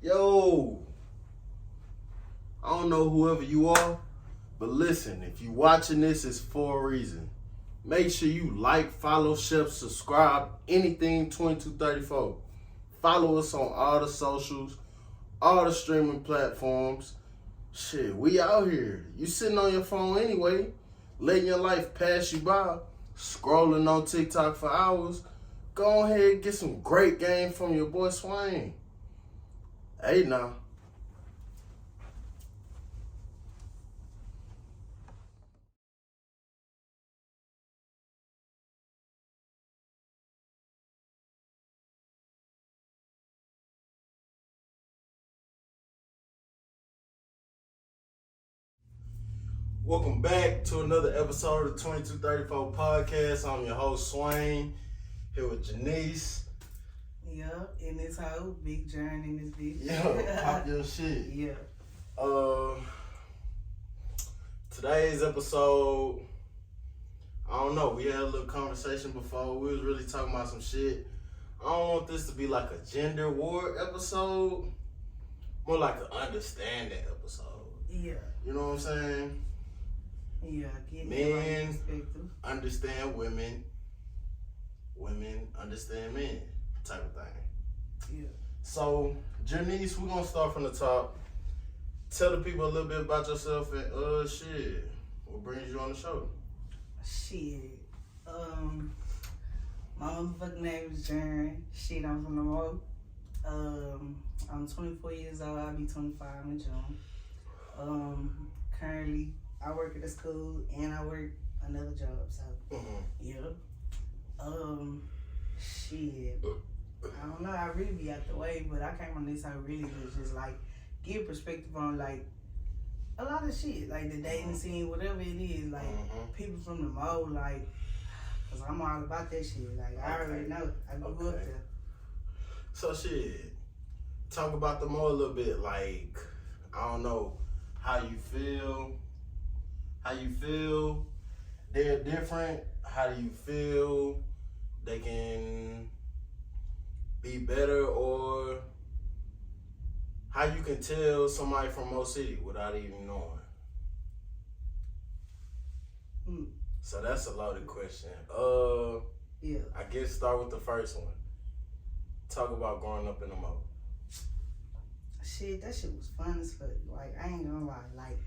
Yo, I don't know whoever you are, but listen, if you watching this, it's for a reason. Make sure you like, follow, share, subscribe, anything 2234. Follow us on all the socials, all the streaming platforms. Shit, we out here. You sitting on your phone anyway, letting your life pass you by, scrolling on TikTok for hours. Go ahead and get some great game from your boy Swain. Hey now. Welcome back to another episode of the 2234 podcast. I'm your host Swain, here with Janice. Yup, in this whole big journey in this bitch. Yo, pop your shit. Yeah. Today's episode, I don't know, we had a little conversation before. We was really talking about some shit. I don't want this to be like a gender war episode, more like an understanding episode. Yeah. You know what I'm saying? Yeah, getting Men perspective. understand women, women understand men, type of thing. Yeah. So, Janice, we're gonna start from the top. Tell the people a little bit about yourself and shit. What brings you on the show? Shit. My motherfucking name is Jern. Shit, I'm from the Mo. I'm 24 years old. I'll be 25 in June. Currently, I work at a school and I work another job. So, yeah. Shit. I don't know. I really be out the way, but I came on this. I really was just like give perspective on like a lot of shit, like the dating scene, whatever it is, like people from the mode, like, cause I'm all about that shit. Like I already know. I grew up there. So shit, talk about the more a little bit. Like I don't know how you feel. How you feel? They're different. How do you feel? They can be better, or how you can tell somebody from Mo City without even knowing. So that's a loaded question. Yeah. I guess start with the first one. Talk about growing up in the Mo. Shit, that shit was fun as fuck. Like I ain't gonna lie. Like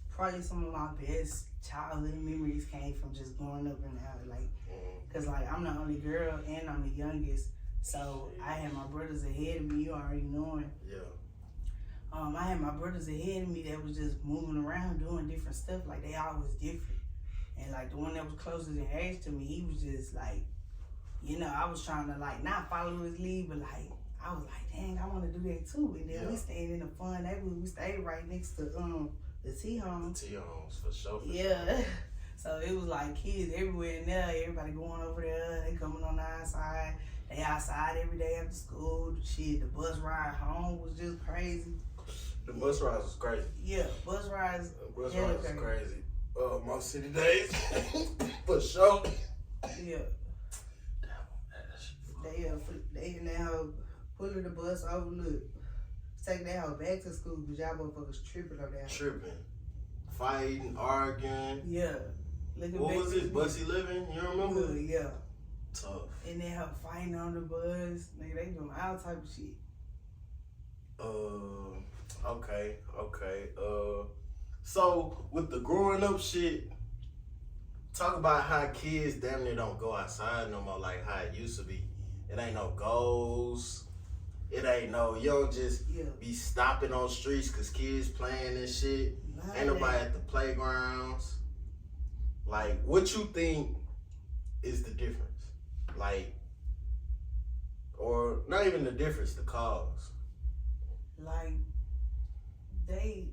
probably some of my best childhood memories came from just growing up in the alley. Like, cause like I'm the only girl and I'm the youngest. So I had my brothers ahead of me. You already knowing. Yeah. I had my brothers ahead of me that was just moving around doing different stuff. Like they all was different. And like the one that was closest in age to me, he was just like, you know, I was trying to like not follow his lead, but like I was like, dang, I want to do that too. And then we stayed in a fun neighborhood. We stayed right next to the T homes. The T homes for sure. Yeah. So it was like kids everywhere in there. Everybody going over there. They coming on the outside. They outside every day after school. Shit, the bus ride home was just crazy. The bus rides was crazy. Yeah, bus rides. Bus rides was crazy. Most city days, for sure. Yeah. They in that hoe pulling the bus over. Look, taking that hoe back to school because y'all motherfuckers tripping on that. Tripping, fighting, arguing. Yeah. What was it? Bussy living? You remember? Yeah. Tough. And they have fighting on the bus. Nigga, they doing all type of shit. Okay. So with the growing up shit, talk about how kids damn near don't go outside no more like how it used to be. It ain't no goals. It ain't no, you don't just be stopping on streets cause kids playing and shit. Ain't nobody at the playgrounds. Like, what you think is the difference? Like, or not even the difference, the cause. Like, they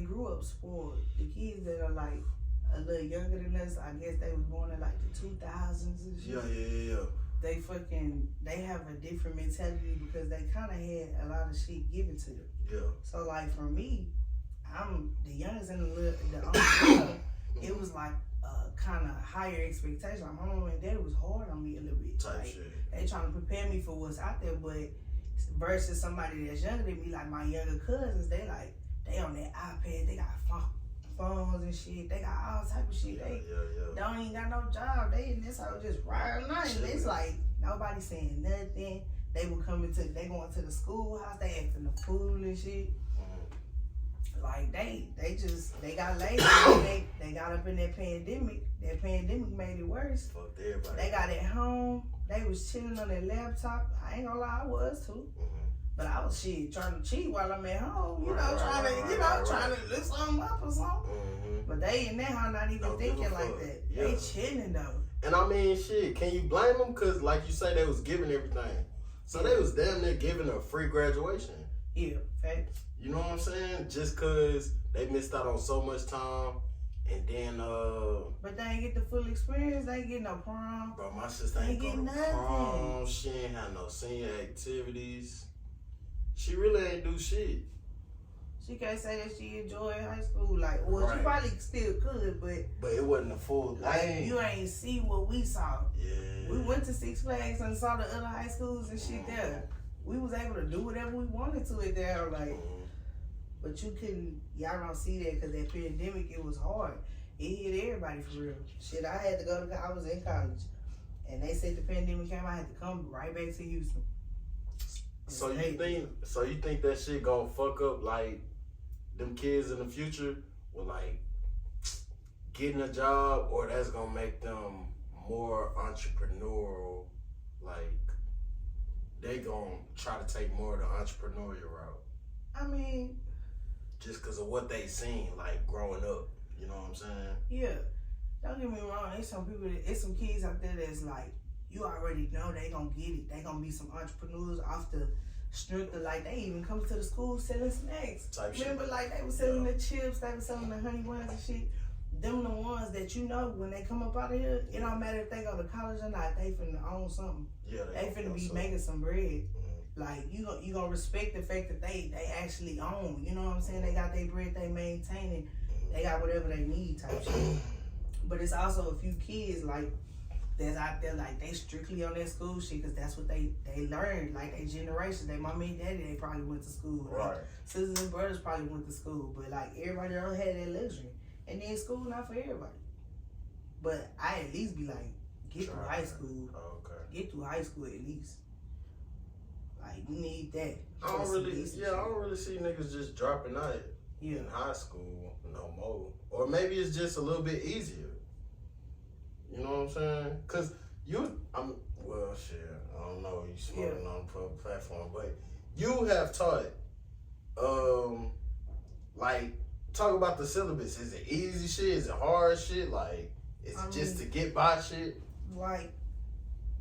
grew up spoiled. The kids that are like a little younger than us, I guess they was born in like the 2000s and shit. Yeah. They have a different mentality because they kind of had a lot of shit given to them. Yeah. So like for me, I'm the youngest and the only girl. It was like kind of higher expectation. Like my mom and dad was hard on me a little bit. Type like, shit. They trying to prepare me for what's out there, but Versus somebody that's younger than me, like my younger cousins, they on that iPad, they got phones and shit, they got all type of shit. They don't even got no job. They in this house just riding night. It's like nobody saying nothing. They going to the schoolhouse, they acting the fool and shit. Like they got lazy. they got up in that pandemic. That pandemic made it worse. Fucked everybody. They got at home. They was chilling on their laptop. I ain't gonna lie, I was too. But I was trying to cheat while I'm at home. Trying to look something up or something. But they in that house not even thinking like that. Yeah. They chilling though. And I mean, shit, can you blame them? Cause like you say, they was giving everything. So they was damn near giving a free graduation. Yeah, facts. You know what I'm saying? Just cause they missed out on so much time, and then But they ain't get the full experience. They ain't get no prom. Bro, my sister ain't go to prom. She ain't had no senior activities. She really ain't do shit. She can't say that she enjoyed high school. Like, well, she probably still could, but it wasn't a full thing. Like, you ain't see what we saw. Yeah. We went to Six Flags and saw the other high schools and shit there. We was able to do whatever we wanted to it there, like. But you couldn't. Y'all don't see that because that pandemic, it was hard. It hit everybody for real. Shit, I had to go to. I was in college, and they said the pandemic came. I had to come right back to Houston. So you think that shit gonna fuck up like them kids in the future with like getting a job, or that's gonna make them more entrepreneurial? Like they gonna try to take more of the entrepreneurial route. I mean, just because of what they seen like growing up. You know what I'm saying? Yeah. Don't get me wrong. It's some kids out there that's like, you already know they gonna get it. They gonna be some entrepreneurs off the strength of like, they even come to the school selling snacks. Remember, like they was selling the chips, they was selling the honey buns and shit. Them the ones that you know when they come up out of here, it don't matter if they go to college or not, they finna own something. Yeah, they finna be making some bread. Like you gonna respect the fact that they actually own. You know what I'm saying? They got their bread, they maintaining, they got whatever they need type shit. But it's also a few kids like that's out there like they strictly on their school shit because that's what they learned. Like their generation, their mommy and daddy, they probably went to school. Right. Sisters and brothers probably went to school, but like everybody else had that luxury. And then school not for everybody. But I at least be like, get through high school. Get through high school at least. Like you need that. I don't really see niggas just dropping out in high school no more. Or maybe it's just a little bit easier. You know what I'm saying? Cause I don't know, you smoking on the platform, but you have taught, like, talk about the syllabus. Is it easy shit? Is it hard shit? Like, is it just to get by shit? Like,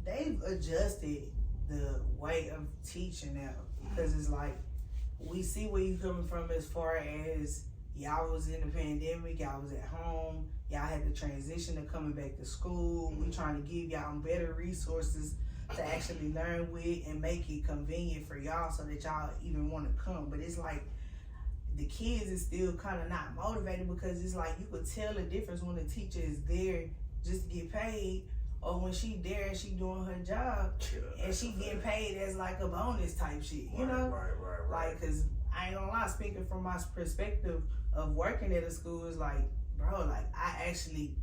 they've adjusted the way of teaching now. Because it's like, we see where you coming from as far as y'all was in the pandemic, y'all was at home, y'all had to transition to coming back to school. We trying to give y'all better resources to actually learn with and make it convenient for y'all so that y'all even want to come. But it's like, the kids is still kind of not motivated because it's like you could tell the difference when the teacher is there just to get paid or when she there and she doing her job and she getting paid as like a bonus type shit, you know? Right. Like, cause I ain't gonna lie, speaking from my perspective of working at a school, is like, bro, like I actually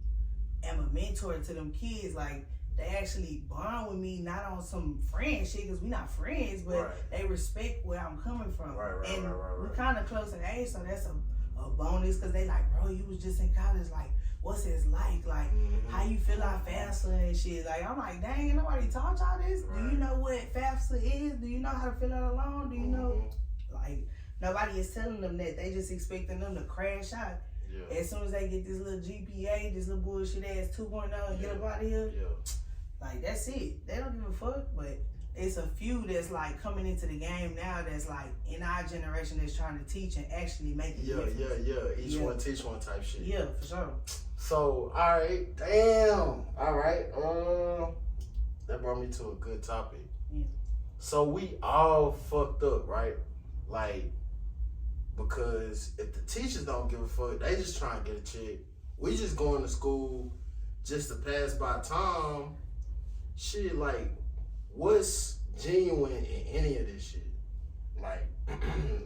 am a mentor to them kids. Like they actually bond with me, not on some friend shit, cause we not friends, but they respect where I'm coming from. And we kind of close in age, so that's a bonus. Cause they like, bro, you was just in college, like, what's it like? Like, how you fill out FAFSA and shit? Like, I'm like, dang, ain't nobody taught y'all this? Do you know what FAFSA is? Do you know how to fill out a loan? Do you know? Like, nobody is telling them that. They just expecting them to crash out. Yeah. As soon as they get this little GPA, this little bullshit ass 2.0 and get up out of here, like, that's it. They don't give a fuck, but it's a few that's like coming into the game now that's like in our generation that's trying to teach and actually make it difference. Each one teach one type shit. Yeah, for sure. So, alright, damn. Alright, that brought me to a good topic. Yeah. So we all fucked up, right? Like, because if the teachers don't give a fuck, they just trying to get a check. We just going to school just to pass by time. Shit, like, what's genuine in any of this shit. Like,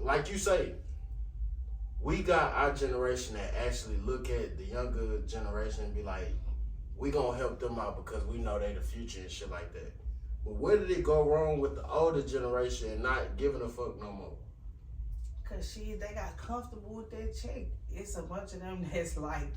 like you say, we got our generation that actually look at the younger generation and be like, we gonna help them out because we know they the future and shit like that. But where did it go wrong with the older generation and not giving a fuck no more? Cause they got comfortable with that check. It's a bunch of them that's like,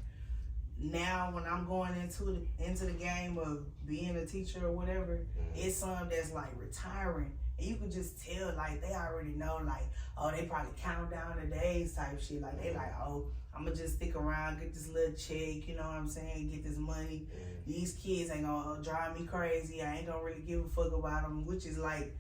now when I'm going into the game of being a teacher or whatever, it's some that's like retiring. And you can just tell, like, they already know, like, oh, they probably count down the days type shit. Like, they like, oh, I'm going to just stick around, get this little check, you know what I'm saying, get this money. These kids ain't going to drive me crazy. I ain't going to really give a fuck about them, which is, like,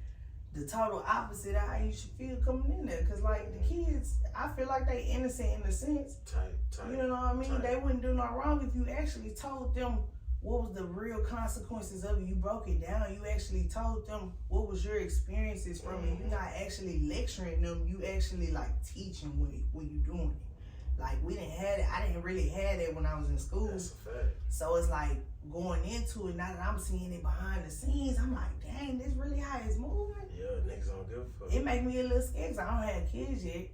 the total opposite of how you should feel coming in there. Because, like, the kids, I feel like they innocent in a sense. Tight. You know what I mean? They wouldn't do no wrong if you actually told them what was the real consequences of it. You broke it down. You actually told them what was your experiences from it. You're not actually lecturing them. You actually like teaching when you doing it. Like we didn't have it. I didn't really have it when I was in school. That's a fact. So it's like going into it, now that I'm seeing it behind the scenes, I'm like, dang, this really how it's moving? Yeah, niggas don't give a fuck. It made me a little scared because I don't have kids yet.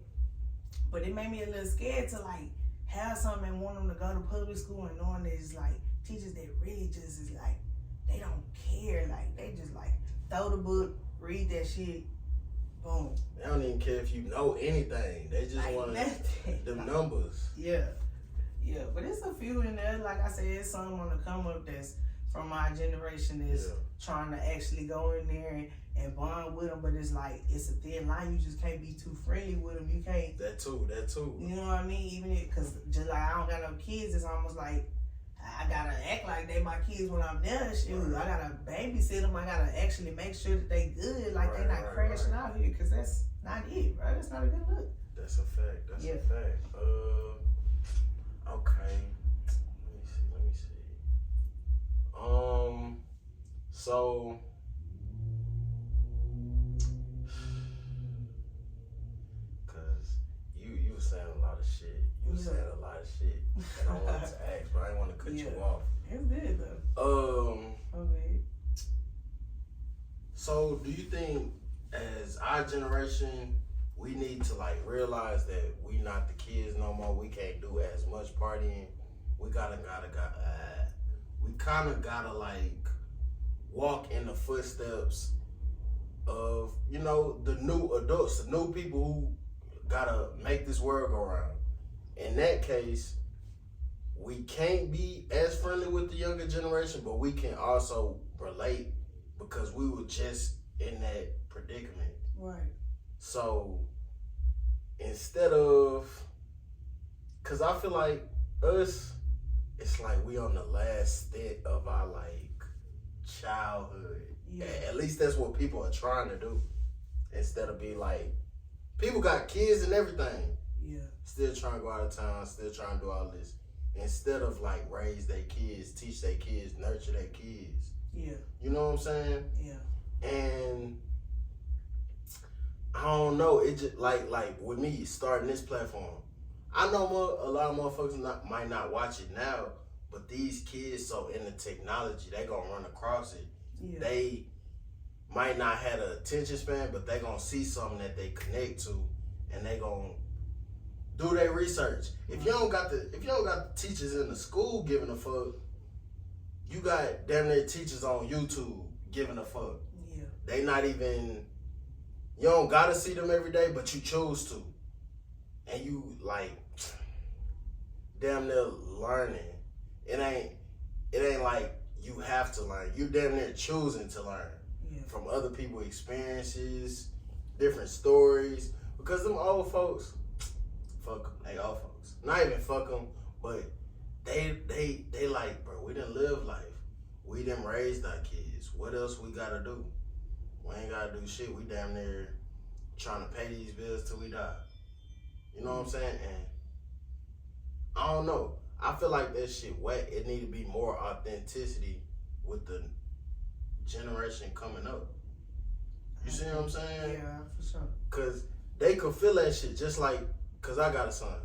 But it made me a little scared to like have something and want them to go to public school and knowing that it's like teachers that really just is like, they don't care. Like, they just like, throw the book, read that shit, boom. They don't even care if you know anything. They just like want them like, numbers. Yeah. Yeah, but it's a few in there. Like I said, it's some on the come up that's from my generation that's trying to actually go in there and bond with them. But it's like, it's a thin line. You just can't be too friendly with them. You can't. That too. You know what I mean? Even if, because just like I don't got no kids, it's almost like, I gotta act like they my kids when I'm there. Shoot, I gotta babysit them. I gotta actually make sure that they good, like they not crashing out here, because that's not it, bro. That's not a good look. That's a fact. That's a fact. Okay. Let me see. So cause you were saying a lot of shit. And I wanted to ask, but I didn't want to cut you off. It's good though. Okay. So do you think as our generation we need to like realize that we not the kids no more, we can't do as much partying? We kind of gotta like walk in the footsteps of, you know, the new adults, the new people who gotta make this world go round. In that case, we can't be as friendly with the younger generation, but we can also relate because we were just in that predicament. Right. So instead of, cause I feel like us, it's like we on the last stint of our like childhood. Yeah. At least that's what people are trying to do. Instead of being like, people got kids and everything. Yeah. Still trying to go out of town, still trying to do all this. Instead of like raise their kids, teach their kids, nurture their kids. Yeah. You know what I'm saying? Yeah. And I don't know, it just like with me starting this platform, I know a lot of motherfuckers might not watch it now, but these kids so into technology, they gonna run across it. Yeah. They might not have the attention span, but they gonna see something that they connect to, and they gonna do their research. If you don't got the teachers in the school giving a fuck, you got damn near teachers on YouTube giving a fuck. Yeah. They not even, you don't gotta see them every day, but you choose to. And you like damn near learning. It ain't like you have to learn. You damn near choosing to learn from other people's experiences, different stories. Because them old folks, fuck them. They old folks. Not even fuck them, but they like, bro, we done live life. We done raised our kids. What else we gotta do? We ain't gotta do shit. We damn near trying to pay these bills till we die. You know what I'm saying? And I don't know. I feel like that shit wet. It need to be more authenticity with the generation coming up. You see what I'm saying? Yeah, for sure. Cause they could feel that shit just like, cause I got a son.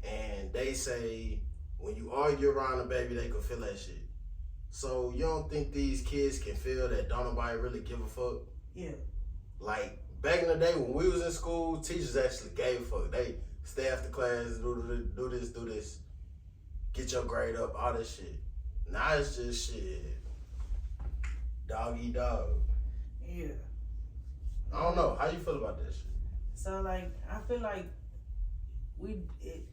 And they say when you argue around a baby, they could feel that shit. So you don't think these kids can feel that don't nobody really give a fuck? Yeah. Like back in the day when we was in school, teachers actually gave a fuck. They stay after class, do this, get your grade up, all this shit. Now it's just shit, dog eat dog. Yeah. I don't know. How you feel about that shit? So like, I feel like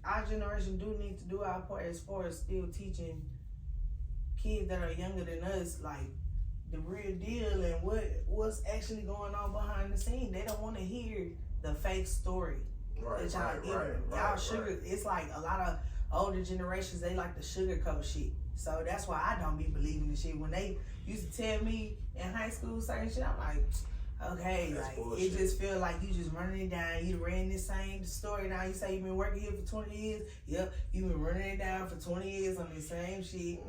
our generation do need to do our part as far as still teaching kids that are younger than us, like the real deal and what's actually going on behind the scene. They don't want to hear the fake story that y'all giving. Y'all sugar. It's like a lot of older generations, they like the sugarcoat shit. So that's why I don't be believing the shit. When they used to tell me in high school certain shit, I'm like, okay, that's like bullshit. It just feel like you just running it down. You ran this same story down. You say you've been working here for 20 years. Yep, you've been running it down for 20 years on the same shit,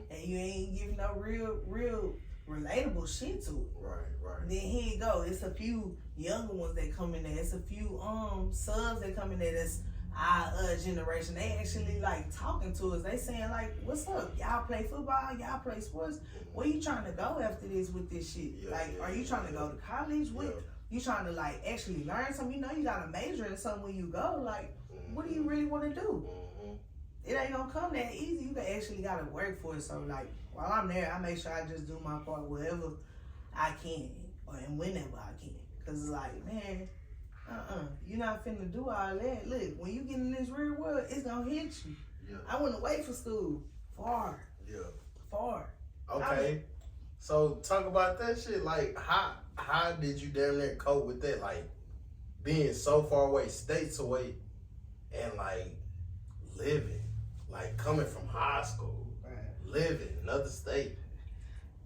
and you ain't giving no real relatable shit to it. Right. Then here you go. It's a few younger ones that come in there. It's a few subs that come in there that's our generation. They actually like talking to us. They saying like, "What's up? Y'all play football? Y'all play sports? Where you trying to go after this with this shit? Are you trying to go to college? What you trying to like actually learn something? You know, you got to major in something when you go. Like, what do you really want to do? It ain't gonna come that easy. You actually gotta work for it. So like, while I'm there, I make sure I just do my part wherever I can and whenever I can. Cause it's like, man, you're not finna do all that. Look, when you get in this real world, it's gonna hit you. Yeah. I went away for school. Far. Okay. So talk about that shit. Like, how did you damn near cope with that? Like, being so far away, states away, and like living, like coming from high school, living in another state.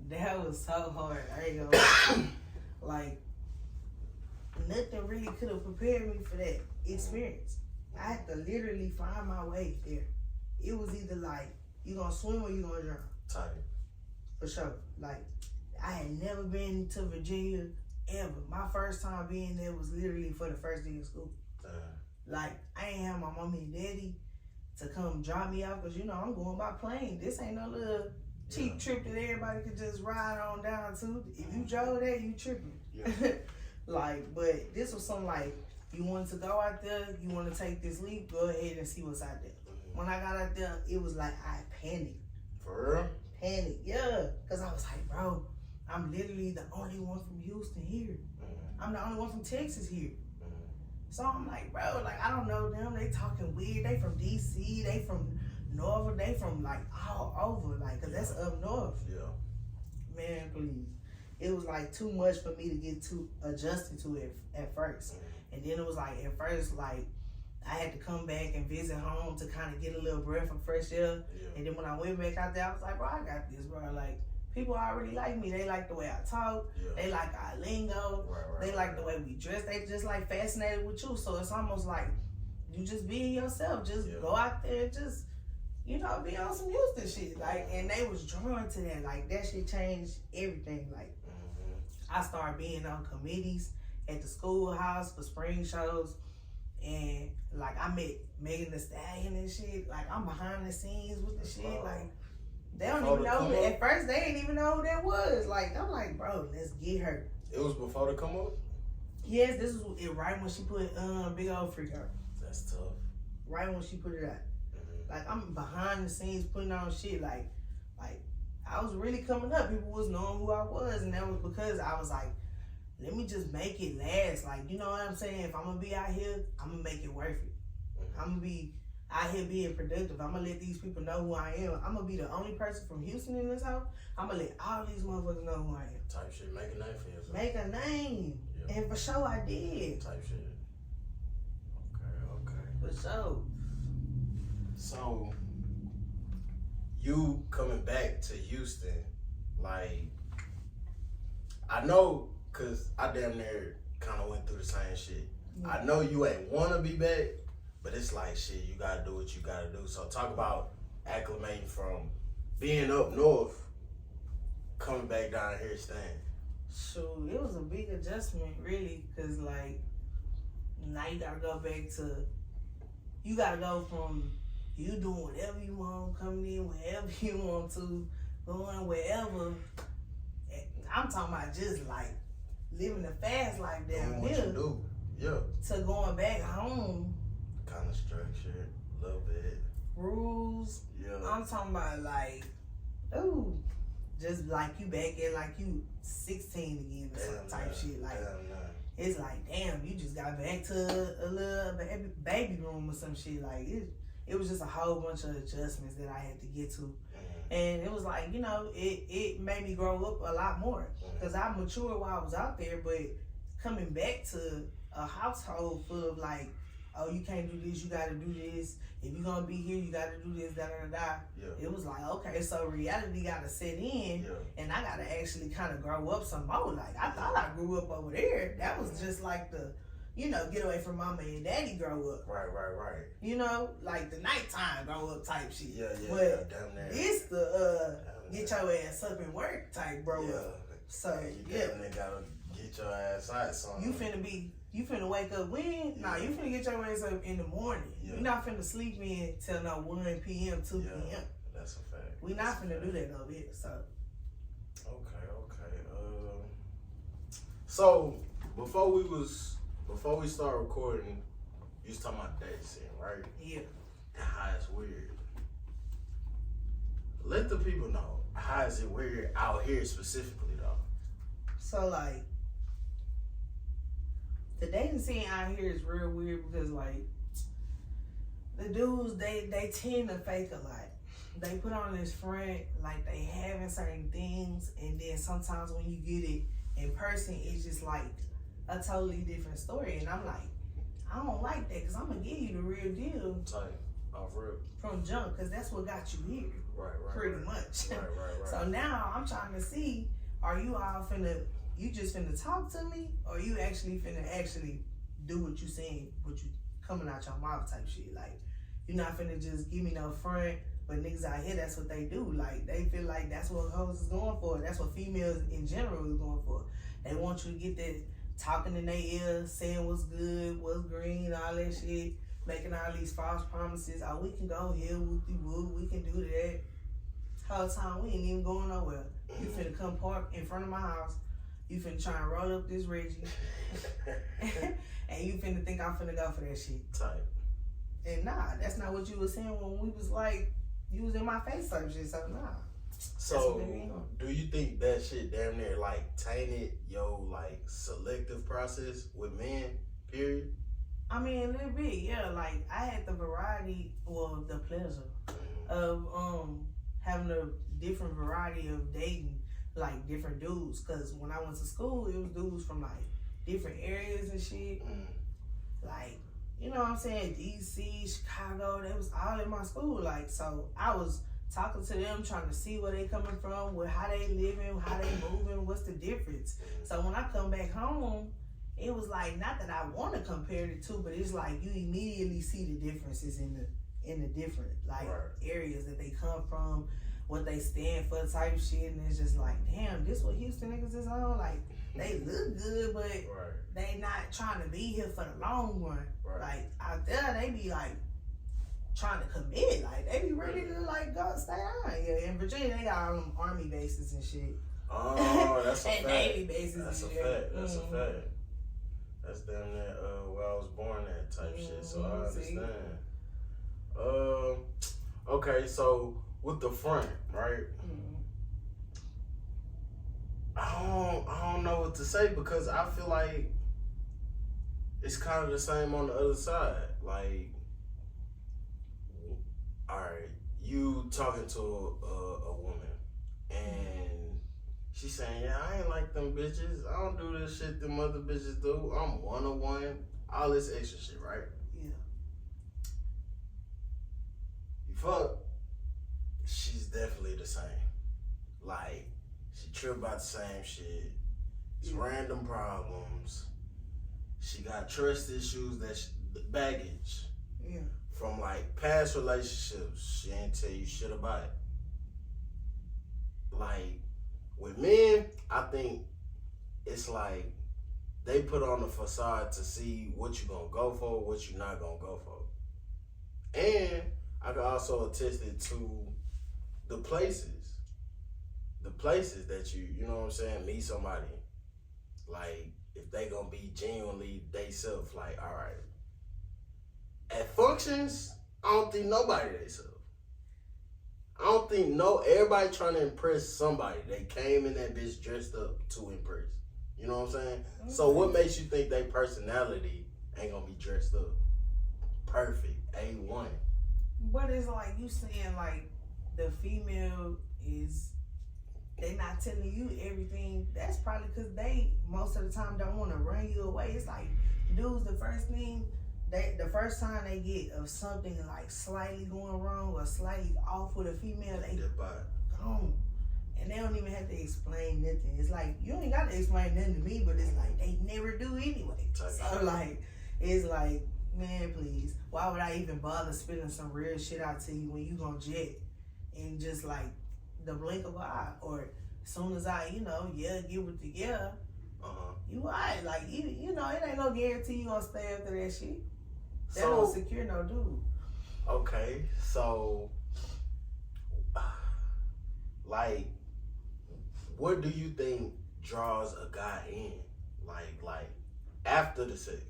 That was so hard. I ain't gonna like. Nothing really could have prepared me for that experience. I had to literally find my way there. It was either like, you gonna swim or you gonna drown. Tight. For sure. Like, I had never been to Virginia ever. My first time being there was literally for the first day of school. Like, I ain't have my mommy and daddy to come drop me off because, you know, I'm going by plane. This ain't no little cheap trip that everybody could just ride on down to. If you drove there, you tripping. Yeah. Like, but this was something like, you wanted to go out there, you want to take this leap, go ahead and see what's out there. When I got out there, it was like I panicked. For real? Panicked, yeah. Because I was like, bro, I'm literally the only one from Houston here. I'm the only one from Texas here. So I'm like, bro, like, I don't know them. They talking weird. They from D.C., they from Norfolk, they from like all over, like, because that's up north. Yeah. Man, please. It was like too much for me to get too adjusted to it at first. And then it was like, at first, like, I had to come back and visit home to kind of get a little breath of fresh air. Yeah. And then when I went back out there, I was like, bro, I got this, bro. Like, people already like me. They like the way I talk. Yeah. They like our lingo. They like the way we dress. They just like fascinated with you. So it's almost like you just being yourself. Just go out there and just, you know, be on some Houston shit. Like, and they was drawn to that. Like, that shit changed everything. Like, I started being on committees at the schoolhouse for spring shows. And like, I met Megan Thee Stallion and shit. Like, I'm behind the scenes with the shit. Like, they don't even know. At first, they didn't even know who that was. Like, I'm like, bro, let's get her. It was before the come up? Yes, this was it right when she put Big Old Freak out. That's tough. Right when she put it out. Like, I'm behind the scenes putting on shit. Like, I was really coming up. People was knowing who I was. And that was because I was like, let me just make it last. Like, you know what I'm saying? If I'm going to be out here, I'm going to make it worth it. I'm going to be out here being productive. I'm going to let these people know who I am. I'm going to be the only person from Houston in this house. I'm going to let all these motherfuckers know who I am. Type shit. Make a name for yourself. Make a name. Yep. And for sure I did. Type shit. Okay. For sure. So, you coming back to Houston, like, I know, cause I damn near kind of went through the same shit. Yeah. I know you ain't want to be back, but it's like, shit, you gotta do what you gotta do. So talk about acclimating from being up north, coming back down here staying. Shoot, it was a big adjustment, really, cause like, now you gotta go back to, you gotta go from you doing whatever you want, coming in wherever you want to, going wherever. I'm talking about just like living the fast life down Doing what here you do. Yeah. to going back home. Kind of structured, a little bit. Rules. Yeah. I'm talking about like, ooh, just like you back at like you 16 again or some type shit. Like, it's like, damn, you just got back to a little baby room or some shit. Like, it was just a whole bunch of adjustments that I had to get to. And it was like, you know, it made me grow up a lot more. Because I matured while I was out there, but coming back to a household full of like, oh, you can't do this, you gotta do this. If you're gonna be here, you gotta do this, da da da. Yeah. It was like, okay, so reality gotta set in, and I gotta actually kind of grow up some more. Like, I thought I grew up over there. That was just like the, you know, get away from mama and daddy grow up. Right. You know, like the nighttime grow up type shit. Yeah, But damn near. this the get your ass up and work type grow up. So, you damn near gotta get your ass out, son. You finna wake up when? Nah, you finna get your ass up in the morning. Yeah. You're not finna sleep in till no 1 p.m., 2 p.m. That's a fact. We not finna do that over here, so. Okay. So before we start recording, you was talking about that scene, right? Yeah. And how it's weird. Let the people know, how is it weird out here specifically though? So like, the dating scene out here is real weird because like, the dudes, they tend to fake a lot. They put on this front like they having certain things, and then sometimes when you get it in person, it's just like a totally different story. And I'm like, I don't like that because I'm gonna give you the real deal. Tight. Off rip. From jump, because that's what got you here. Right. Pretty much. Right. So now I'm trying to see, are you all you just finna talk to me, or you actually finna do what you saying, what you coming out your mouth type shit? Like, you're not finna just give me no front, but niggas out here, that's what they do. Like, they feel like that's what hoes is going for. That's what females in general is going for. They want you to get that talking in their ear, saying what's good, what's green, all that shit, making all these false promises. Oh, we can go here, whoop-de-whoop, we can do that. Whole time, we ain't even going nowhere. You finna come park in front of my house. You finna try and roll up this Reggie. And you finna think I'm finna go for that shit. Tight. And nah, that's not what you was saying when we was like, you was in my face type shit, so nah. So, do you think that shit damn near like tainted your like selective process with men, period? I mean, a little bit, yeah. Like, I had the variety, or the pleasure of having a different variety of dating, like different dudes. Cause when I went to school, it was dudes from like different areas and shit. Like, you know what I'm saying? DC, Chicago, they was all in my school. Like, so I was talking to them, trying to see where they coming from, how they living, how they moving, what's the difference. So when I come back home, it was like, not that I want to compare the two, but it's like you immediately see the differences in the different like areas that they come from, what they stand for type shit, and it's just like, damn, this what Houston niggas is on. Like, they look good, but they not trying to be here for the long run. Like, out there, they be like trying to commit. Like, they be ready to like go stay on. Yeah, in Virginia, they got all them army bases and shit. Oh, that's a and fact. Navy bases. That's and a shit. fact. That's a fact. That's damn near where I was born at type shit. So I understand. Okay, so with the front, right? I don't know what to say because I feel like it's kind of the same on the other side. Like, all right, you talking to a woman and she's saying, yeah, I ain't like them bitches. I don't do this shit them other bitches do. I'm one-on-one. All this extra shit, right? Yeah. You fuck. She's definitely the same. Like, she trip about the same shit. It's random problems. She got trust issues, baggage. Yeah. From like past relationships. She ain't tell you shit about it. Like, with men, I think it's like they put on the facade to see what you gonna go for, what you not gonna go for. And I can also attest it to the places that you know what I'm saying, meet somebody Like, if they gonna be genuinely they self, like, all right. At functions, I don't think nobody they self. I don't think everybody trying to impress somebody. They came in that bitch dressed up to impress. You know what I'm saying? Mm-hmm. So what makes you think their personality ain't gonna be dressed up? Perfect. A1. But it's like you saying like the female is, they not telling you everything. That's probably because they most of the time don't want to run you away. It's like dudes, the first time they get of something like slightly going wrong or slightly off with a female, they gone. And they don't even have to explain nothing. It's like, you ain't got to explain nothing to me, but it's like, they never do anyway. So like, it's like, man, please, why would I even bother spilling some real shit out to you when you gonna jet in just like the blink of an eye? Or as soon as I, get with the you alright. Like, you know, it ain't no guarantee you gonna stay after that shit. That don't secure no dude. Okay, so, like, what do you think draws a guy in? Like after the sex,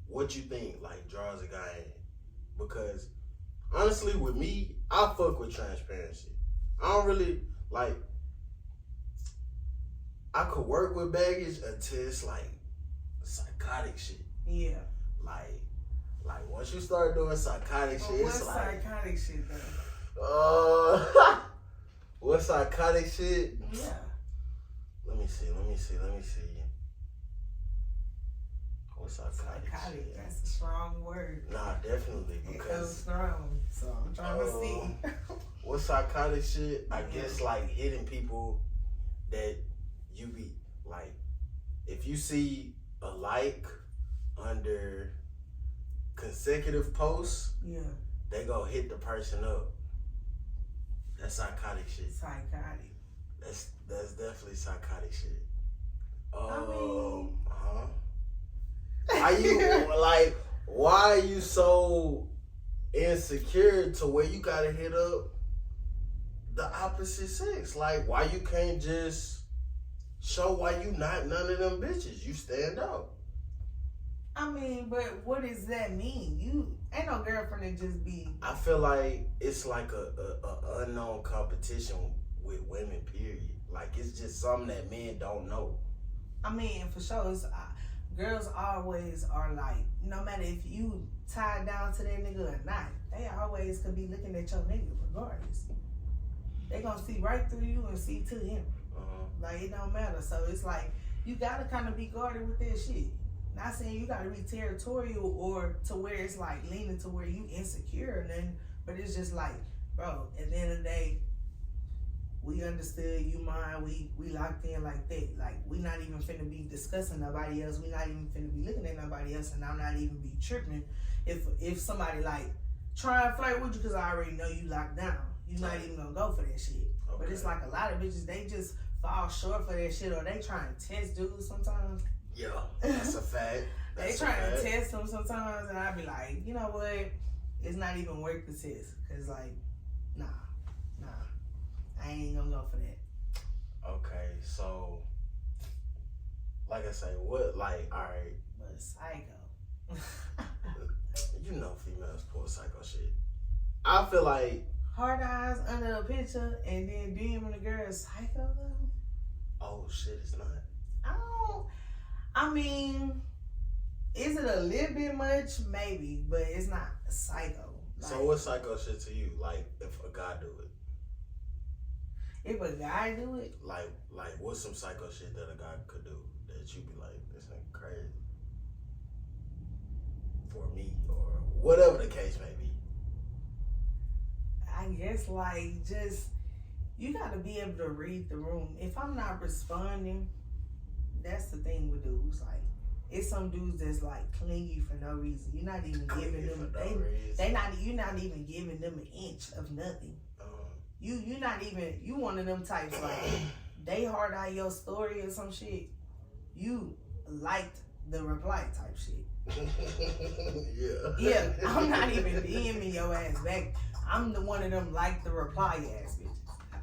what you think like draws a guy in? Because honestly, with me, I fuck with transparency. I don't really like. I could work with baggage until it's like psychotic shit. Yeah. Like once you start doing psychotic shit, it's like psychotic shit though. What psychotic shit? Yeah. Let me see. What's psychotic shit? That's a strong word. Nah, definitely, It because goes strong. So I'm trying to see. What psychotic shit? I guess like hitting people that you be like, if you see a like under consecutive posts, they go hit the person up. That's psychotic shit. Psychotic. That's definitely psychotic shit. I mean, Are you like, why are you so insecure to where you gotta hit up the opposite sex? Like, why you can't just show why you not none of them bitches? You stand out. I mean, but what does that mean? You ain't no girlfriend that just be. I feel like it's like a unknown competition with women, period. Like, it's just something that men don't know. I mean, for sure, it's, girls always are like, no matter if you tied down to that nigga or not, they always could be looking at your nigga regardless. They gonna see right through you and see to him. Like, it don't matter. So it's like, you gotta kind of be guarded with that shit. Not saying you gotta be territorial or to where it's like leaning to where you insecure and then, but it's just like, bro, at the end of the day, we understood you mine, we locked in like that. Like, we not even finna be discussing nobody else. We not even finna be looking at nobody else, and I'm not even be tripping if somebody like try and flirt with you because I already know you locked down. You're not even gonna go for that shit. Okay. But it's like a lot of bitches, they just fall short for that shit, or they try and test dudes sometimes. Yeah, that's a fact. They try to test them sometimes, and I be like, you know what? It's not even worth the test. Cause like, nah, I ain't gonna go for that. Okay, so like I say, what, like, all right. But psycho. You know females pull psycho shit. I feel like hard eyes under a picture and then DMing the girl is psycho though? Oh shit, it's not. I mean, is it a little bit much? Maybe, but it's not psycho. Like, so what's psycho shit to you? Like, if a guy do it? If a guy do it? Like what's some psycho shit that a guy could do that you be like, this ain't crazy? For me, or whatever the case may be. I guess like just, you gotta be able to read the room. If I'm not responding, that's the thing with dudes. Like, it's some dudes that's like clingy for no reason. You're not even giving them you're not even giving them an inch of nothing. You're not even, you one of them types like they hard eye your story or some shit. You liked the reply type shit. Yeah, I'm not even DMing your ass back. I'm the one of them like the reply ass bitches.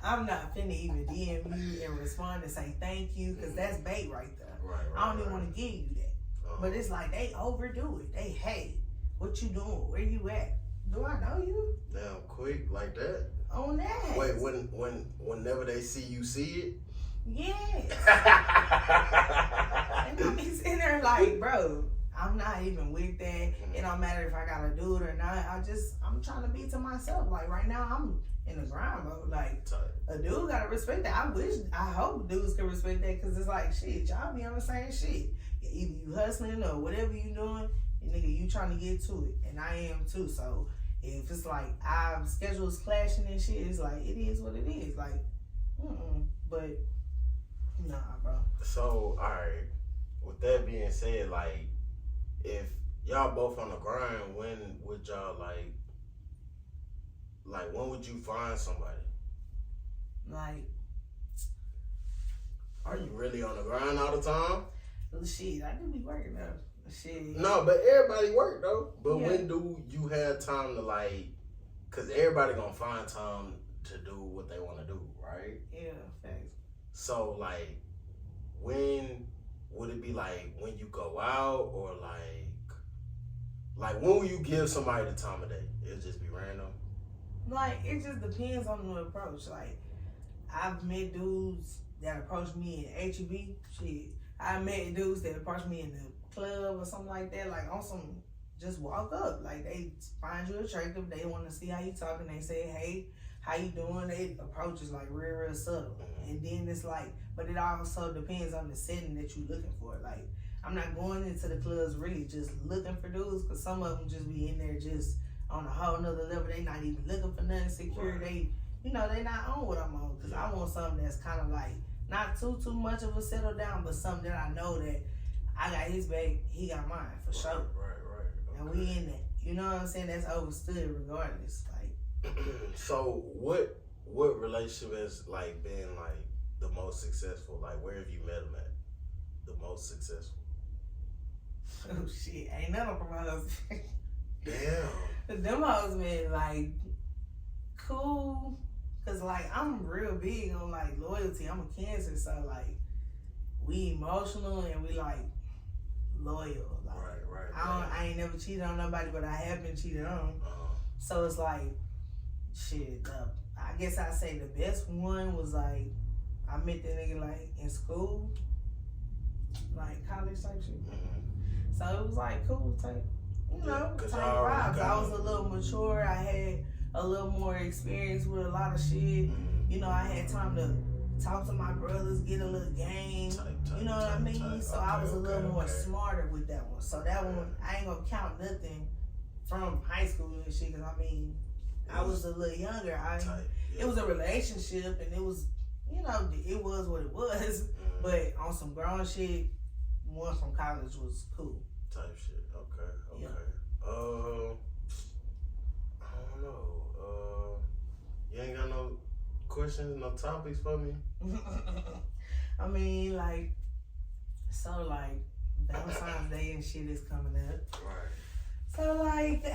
I'm not finna even DM you and respond and say thank you, because that's bait right there. Right. I don't even want to give you that. But it's like they overdo it. They hate. What you doing? Where you at? Do I know you? Damn quick like that. On that. Wait, whenever they see you see it? Yes. And I be sitting there like, bro, I'm not even with that. It don't matter if I gotta do it or not. I'm trying to be to myself. Like right now, I'm in the grind mode. Like a dude gotta respect that. I hope dudes can respect that because it's like shit. Y'all be on the same shit. Either you hustling or whatever you doing, and nigga, you trying to get to it, and I am too. So if it's like our schedules clashing and shit, it's like it is what it is. Like, but nah, bro. So alright. With that being said, like, if y'all both on the grind, when would y'all like when would you find somebody? Like, are you really on the grind all the time? Shit, I do be working though. Shit. No, but everybody work though. But Yeah. when do you have time to like? Cause everybody gonna find time to do what they want to do, right? Yeah, thanks. So like, when would it be like when you go out or like when will you give somebody the time of day? It'll just be random. Like, it just depends on the approach. Like, I've met dudes that approach me in HEB. Shit. I met dudes that approach me in the club or something like that. Like, on some, just walk up. Like, they find you attractive. They want to see how you talking. They say, hey, how you doing? They approach is like real subtle. And then it's like, but it also depends on the setting that you're looking for. Like, I'm not going into the clubs really just looking for dudes because some of them just be in there just on a whole nother level. They not even looking for nothing secure. Right. They not on what I'm on because I want something that's kind of like not too much of a settle down, but something that I know that I got his back, he got mine for sure. Right. Okay. And we in that. You know what I'm saying? That's understood regardless. Like, so what relationship has like been like the most successful? Like, where have you met him at? The most successful. oh shit, ain't none of them hoes. Damn. Them hoes been like cool, cause like I'm real big on like loyalty. I'm a Cancer, so like we emotional and we like loyal. Like, Right. I ain't never cheated on nobody, but I have been cheated on. So it's like shit. I guess I say the best one was like I met that nigga like in school, like college type shit. So it was like cool type, type vibes. I was a little mature. I had a little more experience with a lot of shit. I had time to talk to my brothers, get a little game. You know what I mean? So I was a little more smarter with that one. So that one, I ain't gonna count nothing from high school and shit. Cause I mean, I was a little younger. It was a relationship and it was, it was what it was. But on some grown shit, one from college was cool. Type shit. Okay. Yeah. I don't know. You ain't got no questions, no topics for me? I mean, like, so like Valentine's Day and shit is coming up. Right. So like,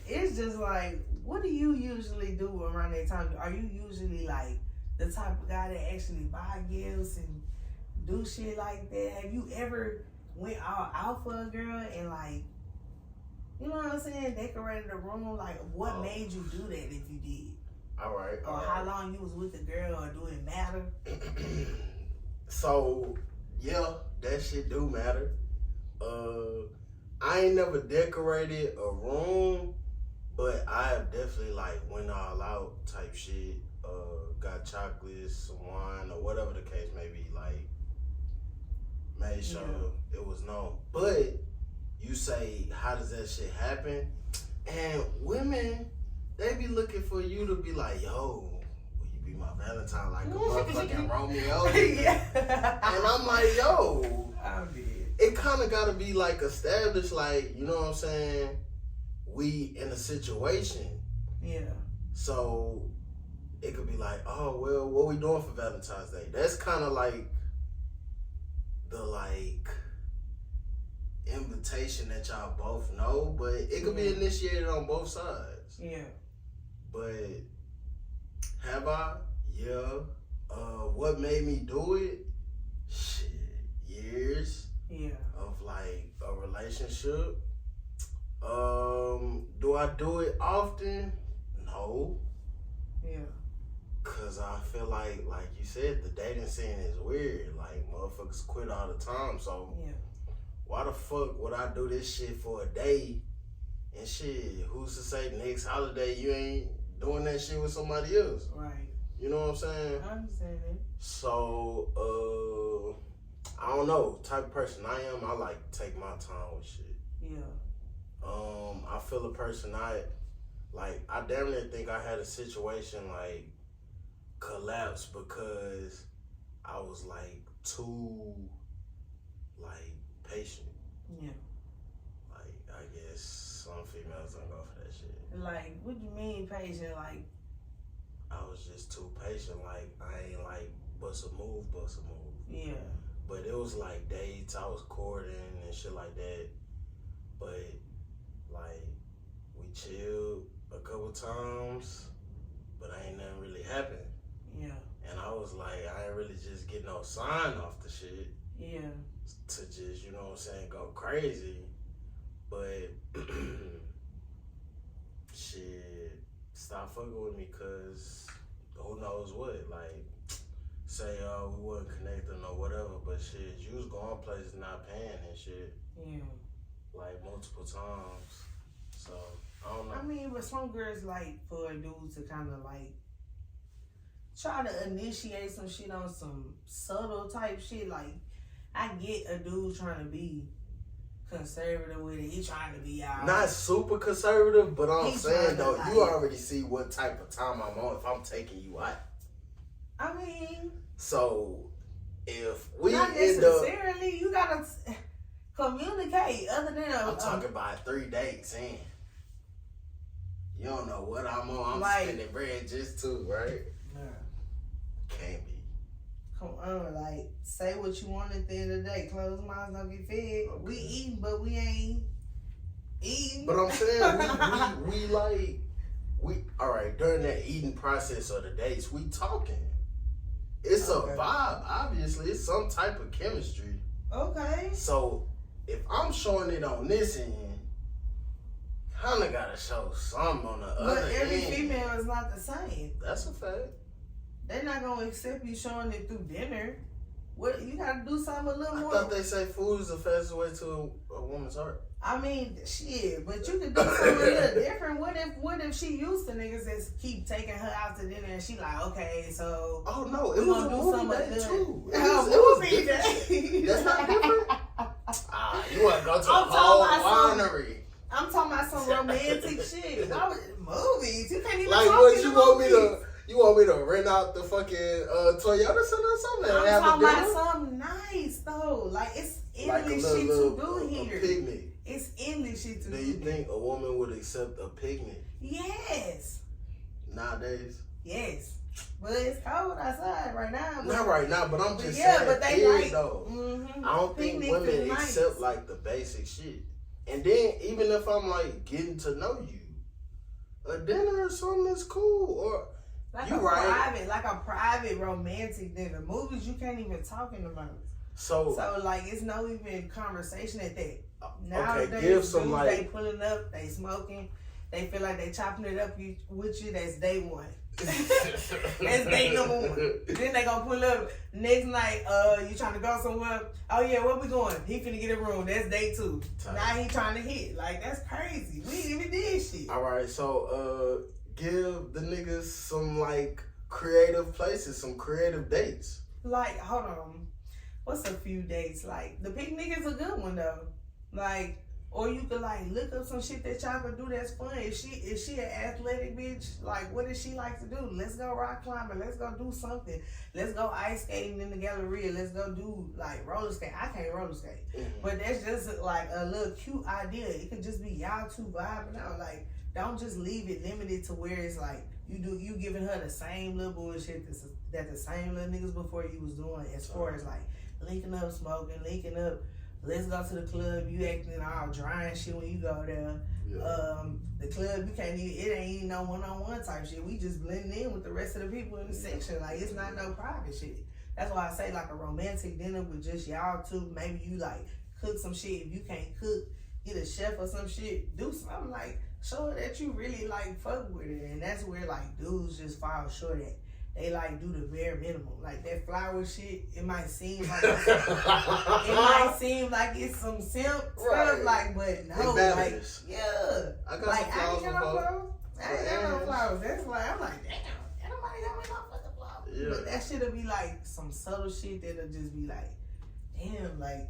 it's just like, what do you usually do around that time? Are you usually like the type of guy that actually buy gifts and do shit like that? Have you ever went all out for a girl and like, you know what I'm saying, decorated the room? Like, what made you do that if you did? All right. Or how long you was with the girl, or do it matter? So, yeah, that shit do matter. I ain't never decorated a room, but I have definitely like went all out type shit. Got chocolates, some wine, or whatever the case may be. Like, made sure it was known. But you say, how does that shit happen? And women, they be looking for you to be like, yo, will you be my Valentine like a motherfucking Romeo? And I'm like, yo, it kind of got to be like established, like, you know what I'm saying? We in a situation. Yeah. So it could be like, oh, well, what we doing for Valentine's Day? That's kind of like the invitation that y'all both know, but it could be initiated on both sides. Yeah. But have I? Yeah. What made me do it? Shit, years. relationship. Do I do it often? No. Yeah. Cause I feel like you said, the dating scene is weird. Like, motherfuckers quit all the time. So Yeah. why the fuck would I do this shit for a day? And shit, who's to say next holiday you ain't doing that shit with somebody else? Right. You know what I'm saying? I understand that. So, I don't know. Type of person I am, I like to take my time with shit. Yeah. I feel a person I damn near think I had a situation like collapse because I was like too like patient. Yeah. Like, I guess some females don't go for that shit. Like, what do you mean patient? Like, I was just too patient. Like, I ain't like bust a move. yeah. But it was like dates, I was courting and shit like that. But like, we chilled a couple times, but ain't nothing really happened. Yeah. And I was like, I ain't really just get no sign off the shit Yeah. to just, you know what I'm saying, go crazy. But shit, stop fucking with me, cause who knows what. Like, say we wasn't connecting or whatever, but shit, you was going places not paying and shit, Yeah. like multiple times. So I don't know. I mean, but some girls like for a dude to kind of like try to initiate some shit on some subtle type shit. Like, I get a dude trying to be conservative with it. He trying to be out. Not super conservative, but I'm He's saying trying to, though, like, you already see what type of time I'm on if I'm taking you out. I mean, So if we not end up, necessarily. You gotta communicate. Other than I'm talking about 3 dates in. You don't know what I'm on. I'm Like- spending bread just too, right? Can't be. come on, like, say what you want at the end of the day. Closed mouths don't get fed. Okay. We eating, but we ain't eating. But I'm saying we all right, during that eating process or the dates, we talking. It's Okay. a vibe, obviously. It's some type of chemistry. Okay. So if I'm showing it on this end, kinda gotta show something on the other But every end. female is not the same. That's a fact. They're not gonna accept you showing it through dinner. What you gotta do something a little I more. thought they say food is the fastest way to a woman's heart. I mean, shit, but you could do something a little different. What if she used to niggas that keep taking her out to dinner and she like, okay, so Oh no, it we was gonna a do movie something day good. too. It Oh, was movie different. day. That's not different. You want to go to a I'm whole talking about some- winery? I'm talking about some romantic shit. Why would, movies? You can't even Like talk what? in You the want me movies. to? You want me to rent out the fucking Toyota Center or something? And I'm have talking a about dinner? something nice though. Like, it's Like a endless little, shit little to do a here. picnic. It's endless shit to Do do. you think a woman would accept a picnic Yes. nowadays? Yes. But it's cold outside right now. Not right now, but I'm But just yeah, saying. but they period, like. though. Mm-hmm. I don't think Picnics women is nice. accept like the basic shit. And then even if I'm like getting to know you, a dinner or something is cool. Or Like you a right. private romantic dinner. Movies you can't even talk in about. so So like it's no even conversation at that. okay, Nowadays, give some dudes, like they pulling up, they smoking, they feel like they chopping it up with you. That's day one. That's day number one. Then they gonna pull up next night. You trying to go somewhere? Oh yeah, where we going? He finna get a room. That's day two. Tight. Now he trying to hit. Like that's crazy. We ain't even did shit. All right, so give the niggas some like creative places, some creative dates. Like hold on, what's a few dates? Like the picnic is a good one though. Like. Or you could like look up some shit that y'all could do that's fun. If she an athletic bitch, like what does she like to do? Let's go rock climbing. Let's go do something. Let's go ice skating in the Galleria. Let's go do like roller skate. I can't roller skate, but that's just like a little cute idea. It could just be y'all two vibing out. Like don't just leave it limited to where it's like you giving her the same little bullshit that the same little niggas before you was doing as far as like linking up, smoking, linking up. Let's go to the club. You acting all dry and shit when you go there. Yeah. The club, you can't even, it ain't even no one-on-one type shit. We just blend in with the rest of the people in the section. Like, it's not no private shit. That's why I say, like, a romantic dinner with just y'all two. Maybe you, like, cook some shit. If you can't cook, get a chef or some shit, do something like show her that you really like fuck with it. And that's where like dudes just fall short at. They like do the bare minimum. Like that flower shit, it might seem like it's some simp stuff, like, but no, like, yeah. I got like, some flowers. I ain't got no flowers. I ain't got no flowers. That's why I'm like, damn, ain't nobody got me no fucking flowers. Yeah. But that shit'll be like some subtle shit that'll just be like, damn, like,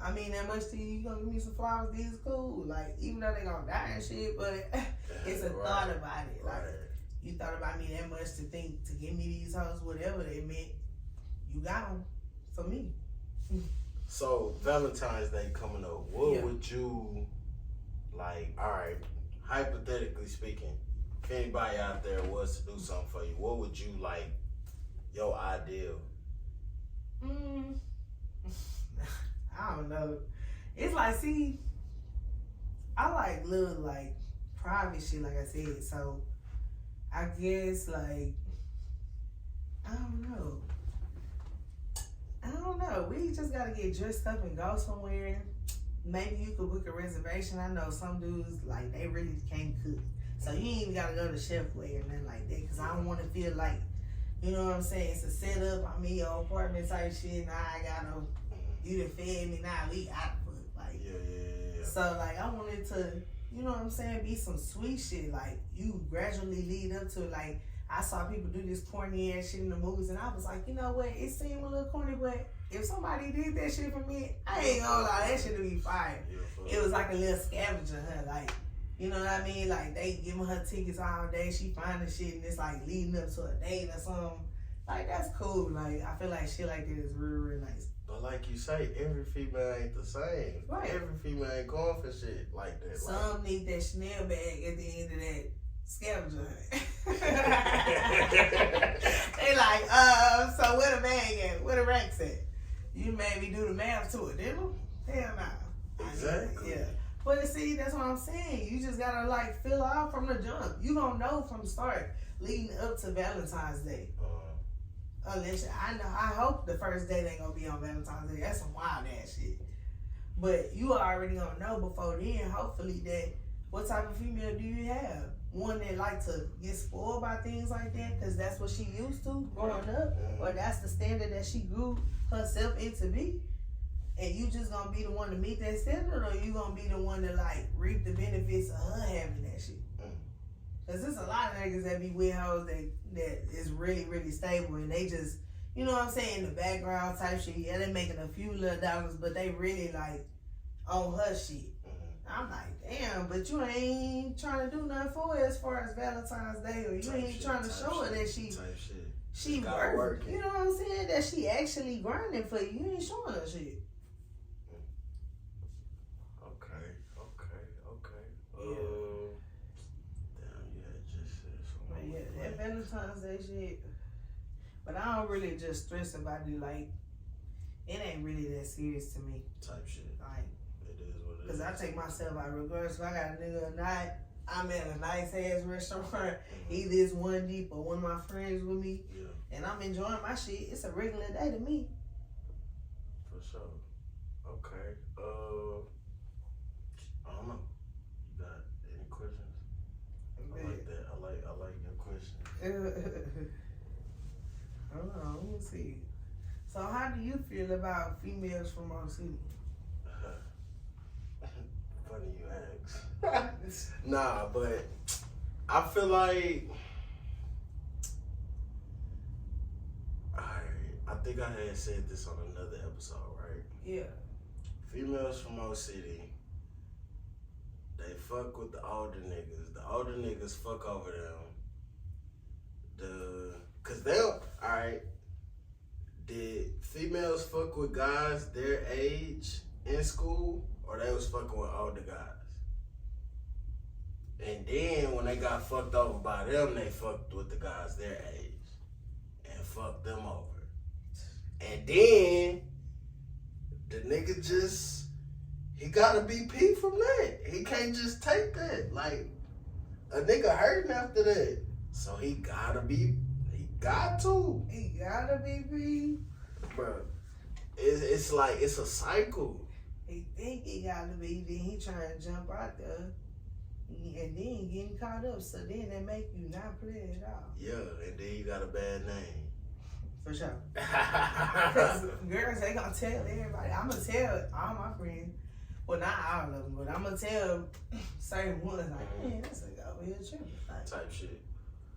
I mean that much to you, you gonna give me some flowers, these cool. Like, even though they gonna die and shit, but it's a thought about it. Like, you thought about me that much to think to give me these hoes, whatever they meant, you got them for me. So Valentine's Day coming up, what would you like? All right, hypothetically speaking, if anybody out there was to do something for you, what would you like? Your ideal? I don't know. It's like, see, I like little like private shit, like I said. So I guess like I don't know. We just gotta get dressed up and go somewhere. Maybe you could book a reservation. I know some dudes like they really can't cook, so you ain't even gotta go to Chef Way or nothing like that. Cause I don't want to feel like, you know what I'm saying, it's a setup. I'm in your apartment type shit. Now I gotta, you done fed me. Now we out of foot. Like, Yeah. So like I wanted to, you know what I'm saying, be some sweet shit. Like you gradually lead up to it. Like I saw people do this corny ass shit in the movies, and I was like, you know what? It seemed a little corny, but if somebody did that shit for me, I ain't gonna lie, that shit would be fire. It was like a little scavenger hunt, like, you know what I mean? Like they giving her tickets all day, she finding shit, and it's like leading up to a date or something. Like that's cool. Like I feel like shit like that is real nice. But like you say, every female ain't the same. Right. Every female ain't going for shit like that. Some need that Chanel bag at the end of that scavenger hunt. They like, so where the bag at? Where the racks at? You made me do the math to it, didn't you? Hell no. Exactly. Yeah. But see, that's what I'm saying. You just gotta like fill out from the jump. You gonna know from the start, leading up to Valentine's Day. Unless I hope the first date ain't gonna be on Valentine's Day. That's some wild ass shit. But you already gonna know before then, hopefully, that what type of female do you have? One that like to get spoiled by things like that because that's what she used to growing up, or that's the standard that she grew herself into be. And you just gonna be the one to meet that standard, or you gonna be the one to like reap the benefits of her having that shit? Cause there's a lot of niggas that be with hoes that is really, really stable, and they just, you know what I'm saying, in the background type shit. Yeah, they making a few little dollars, but they really like on her shit. I'm like, damn, but you ain't trying to do nothing for her as far as Valentine's Day, or you ain't trying to show her that she work. You know what I'm saying? That she actually grinding for you. You ain't showing her shit. Okay. Yeah. Damn, yeah, just But yeah, that Valentine's Day shit. But I don't really just stress about it. Like, it ain't really that serious to me. Type shit. Like, it is what it is. Cause I take myself out regardless. If I got a nigga or not, I'm at a nice ass restaurant. Either it's One Deep or one of my friends with me, and I'm enjoying my shit. It's a regular day to me. For sure. Okay. I don't know. You got any questions? I like that. I like your question. Hold on, let me see. So how do you feel about females from our city? Funny you ask. Nah, but I feel like I think I had said this on another episode, right? Yeah. Females from our city, they fuck with the older niggas. The older niggas fuck over them. Cause they'll, alright, did females fuck with guys their age in school, or they was fucking with older guys? And then when they got fucked over by them, they fucked with the guys their age and fucked them over. And then the nigga just, he gotta be P from that. He can't just take that. Like, a nigga hurting after that. So he gotta be P. Bro. It's like, it's a cycle. He think he got to be, then he trying to jump out there. And then getting caught up, so then they make you not play at all. Yeah, and then you got a bad name. For sure. Because girls, they gonna tell everybody. I'm gonna tell all my friends, well, not all of them, but I'm gonna tell certain ones, like, man, that's a go here tripping. Like, Type shit.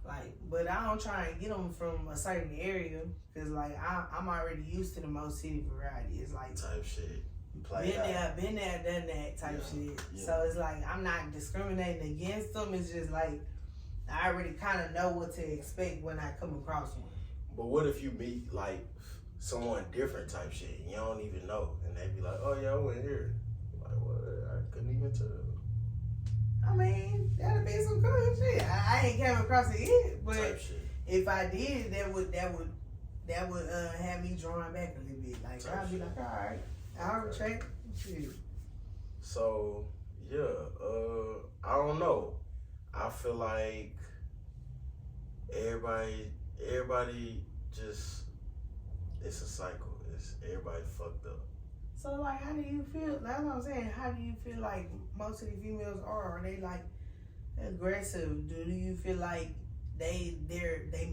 like, but I don't try and get them from a certain area, because, like, I'm already used to the most city variety. It's like, Type shit. You play been there, done that type shit. Yeah. So it's like, I'm not discriminating against them. It's just like, I already kind of know what to expect when I come across one. But what if you meet like someone different type shit and you don't even know, and they be like, "Oh yeah, I went here." Like, what? I couldn't even tell. I mean, that'd be some cool shit. I ain't came across it yet, but Type shit. if I did, that would have me drawing back a little bit. Like, I'd be like, all right, I'll retract. Shit. So yeah, I don't know. I feel like everybody just, it's a cycle. It's everybody fucked up. So, like, how do you feel? That's what I'm saying. How do you feel like most of the females are? Are they like aggressive? Do you feel like they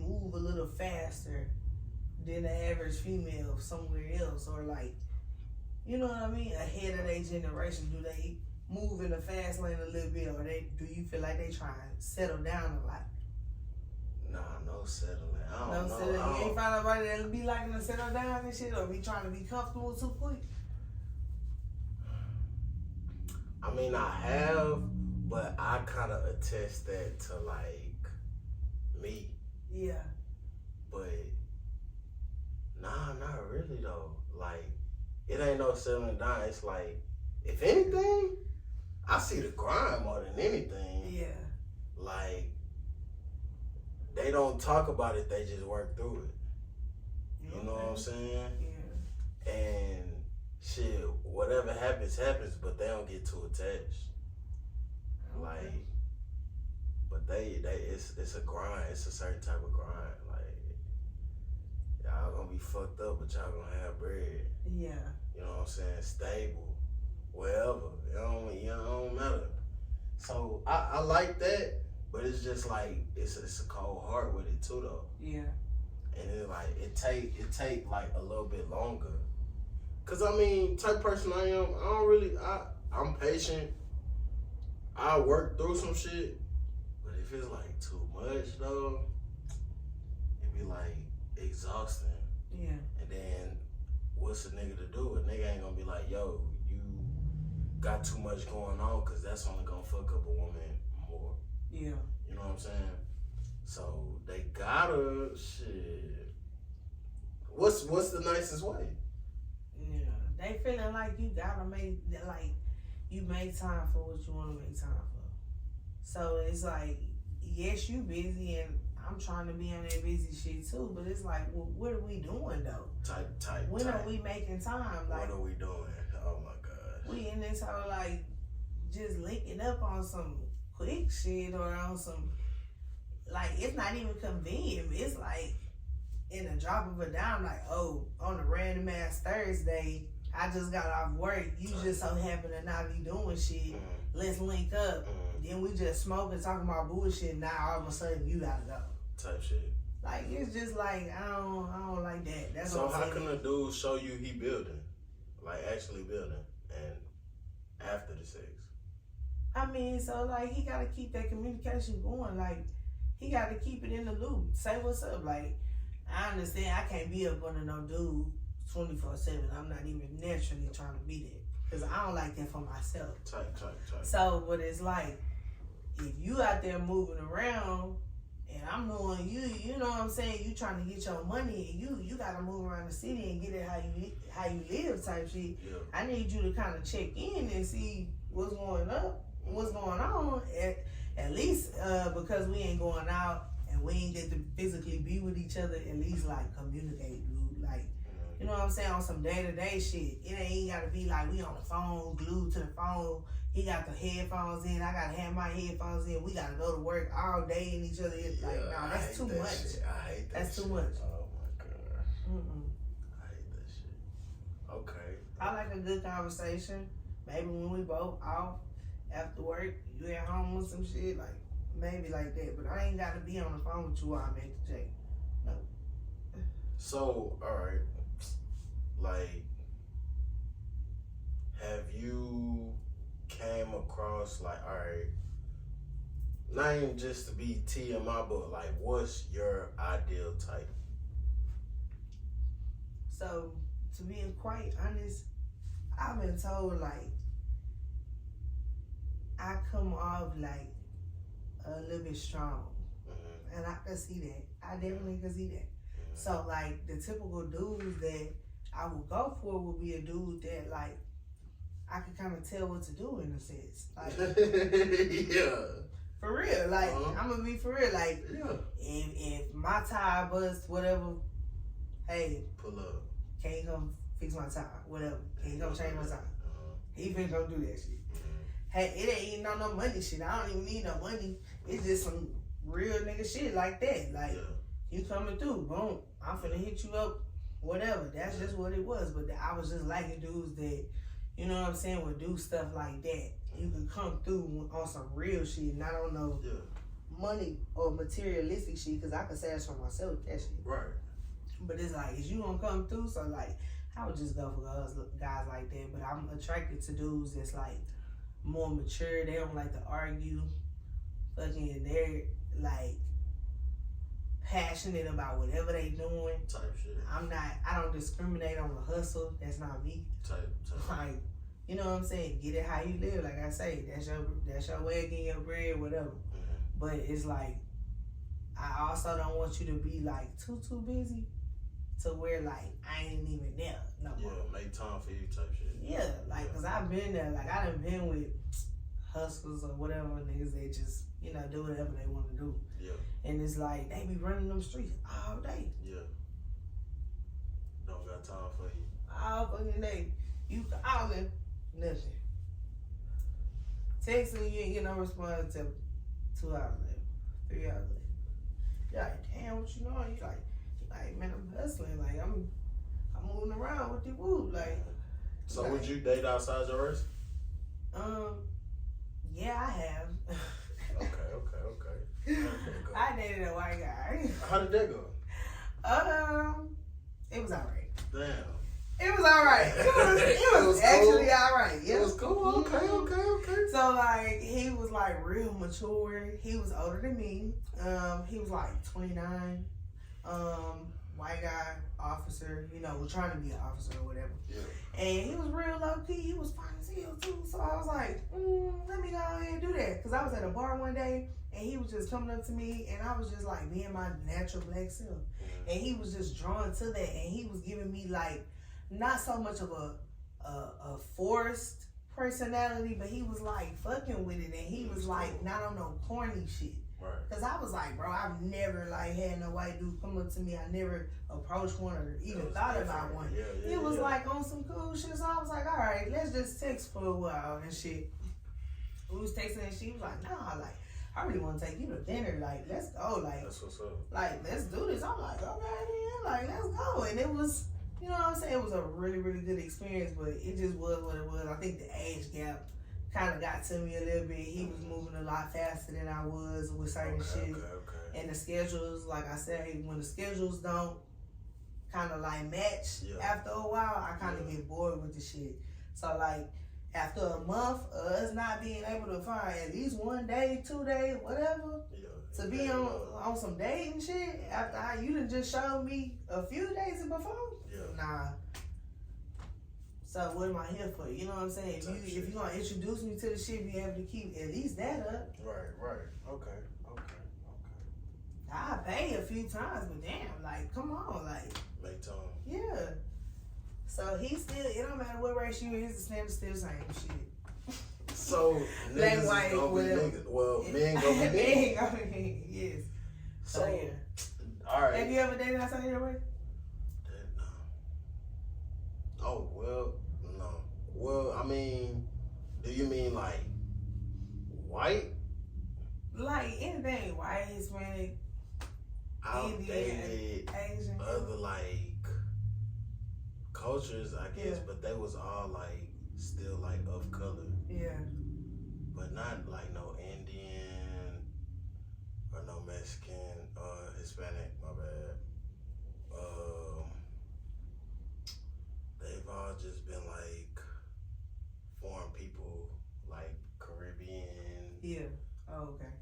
move a little faster than the average female somewhere else, or like, you know what I mean, ahead of their generation? Do they move in the fast lane a little bit, or do you feel like they try and settle down a lot? Nah, no settling. I don't know. Settling. You ain't find nobody that'll be liking to settle down and shit, or be trying to be comfortable too quick. I mean, I have, but I kind of attest that to like me. Yeah. But nah, not really though. Like, it ain't no settling down. It's like, if anything, I see the grind more than anything. Yeah. Like, they don't talk about it, they just work through it. You know what I'm saying? Yeah. And shit, whatever happens, but they don't get too attached. Like, but it's a grind. It's a certain type of grind. Like, y'all gonna be fucked up, but y'all gonna have bread. Yeah. You know what I'm saying? Stable, wherever. It don't matter. So I like that, but it's just like it's a cold heart with it too, though. Yeah. And it like it take like a little bit longer. Cause I mean, type of person I am, I'm patient. I work through some shit, but if it's like too much though, it be like exhausting. Yeah. And then what's a nigga to do? A nigga ain't gonna be like, yo, you got too much going on, cause that's only gonna fuck up a woman more. Yeah. You know what I'm saying? So they gotta shit. What's the nicest way? Yeah. They feeling like you gotta make time for what you wanna make time for. So it's like, yes, you busy and I'm trying to be on that busy shit too, but it's like, well, what are we doing though? When are we making time? Like, what are we doing? Oh my gosh. We in this whole like just linking up on some quick shit or on some, like, it's not even convenient. It's like in a drop of a dime, like, oh, on a random ass Thursday, I just got off work. You just so happen to not be doing shit. Let's link up. Then we just smoking, talking about bullshit. Now all of a sudden you gotta go. Type shit. Like, it's just like I don't like that. That's so what I'm how saying. can a dude show you he building, like actually building, and after the sex? I mean, so like he gotta keep that communication going. Like he gotta keep it in the loop. Say what's up. Like, I understand I can't be up under no dude 24/7. I'm not even naturally trying to be that, because I don't like that for myself. Type. So, but it's like, if you out there moving around and I'm knowing you know what I'm saying, you trying to get your money and you gotta move around the city and get it how you live type shit. Yeah. I need you to kind of check in and see what's going on. At least because we ain't going out and we ain't get to physically be with each other, at least like communicate, dude. Like, you know what I'm saying, on some day-to-day shit. It ain't gotta be like we on the phone, glued to the phone. He got the headphones in, I gotta have my headphones in. We gotta go to work all day in each other. It's like, nah, that's too much. Shit. I hate that. That's shit. too much. Oh my god. I hate that shit. Okay. I like a good conversation. Maybe when we both off after work, you at home with some shit, like maybe like that. But I ain't got to be on the phone with you while I'm at the J. No. So, all right, like, have you came across like, all right, not even just to be TMI, but like, what's your ideal type? So, to be quite honest, I've been told like I come off like a little bit strong, and I can see that. I definitely can see that. So like the typical dudes that I would go for would be a dude that like I could kind of tell what to do in a sense. Like yeah. For real. Like I'm gonna be for real. Like if my tire busts, whatever, hey, pull up. Can't you come fix my tire? Whatever. Can't you come change my tire? He finna come do that shit. Hey, it ain't even no money shit. I don't even need no money. It's just some real nigga shit like that. Like you coming through, boom. I'm finna hit you up, whatever. That's just what it was. But I was just liking dudes that, you know what I'm saying, would do stuff like that. You can come through on some real shit, not on no money or materialistic shit, because I can say that's for myself, that shit. Right. But it's like, is you gonna come through? So like, I would just go for guys like that. But I'm attracted to dudes that's like more mature. They don't like to argue. Fucking, they're like passionate about whatever they doing. Type shit. I don't discriminate on the hustle. That's not me. Type. Like, you know what I'm saying? Get it how you live. Like I say, that's your way of getting your bread, whatever. But it's like, I also don't want you to be like too busy to where like I ain't even there no more. Yeah, make time for you type shit. Yeah, like, cause I've been there. Like I done been with hustlers or whatever, niggas that just, you know, do whatever they want to do. Yeah. And it's like they be running them streets all day. Yeah. Don't got time for you. All fucking day. You calling, nothing. Texting, you ain't get no response till 2 hours later, 3 hours later. You're like, damn, what you doing? You like, man, I'm hustling. Like I'm moving around with the woo. Like. So like, would you date outside your race? Yeah, I have. Okay. I dated a white guy. How did that go? It was alright. Damn. It was alright. It was actually cool. alright. Yeah. It was cool. Okay. So like he was like real mature. He was older than me. He was like 29. White guy, officer, you know, was trying to be an officer or whatever. Yeah. And he was real low key. He was fine as hell too. So I was like, let me go ahead and do that. Cause I was at a bar one day and he was just coming up to me and I was just like being my natural black self. And he was just drawn to that and he was giving me like not so much of a forced personality, but he was like fucking with it and he was like not on no corny shit. Right. Cause I was like, bro, I've never like had no white dude come up to me. I never approached one or even thought about one. It was like on some cool shit. So I was like, all right, let's just text for a while and shit. We was texting and she was like, nah, like I really want to take you to dinner. Like let's go. Like that's what's up. Like let's do this. I'm like, okay, man. Like let's go. And it was, you know what I'm saying? It was a really good experience, but it just was what it was. I think the age gap kind of got to me a little bit. He was moving a lot faster than I was with certain shit. Okay. And the schedules, like I said, when the schedules don't kind of like match after a while, I kind of get bored with the shit. So like after a month of us not being able to find at least 1 day, 2 days, whatever, to be on some dating shit after you done just showed me a few days before, nah. So what am I here for? You know what I'm saying? If you gonna introduce me to the shit, be able to keep at least that up. Right. Okay. I pay a few times, but damn, like, come on, like. Make time. Yeah. So he still, it don't matter what race you is, the standard still the same shit. So black, niggas white, gonna whatever. be niggas. Well, men gonna be men gonna be, yes. So yeah. All right. Have you ever dated outside your race? No. Oh well, no. Well, I mean, do you mean like white? Like anything, white, Hispanic, I've Indian, dated Asian, other like cultures, I guess, Yeah. but they was all like still like of color, Yeah. but not like no Indian or no Mexican or Hispanic. My bad. They've all just been like foreign people, like Caribbean. Yeah. Oh, okay.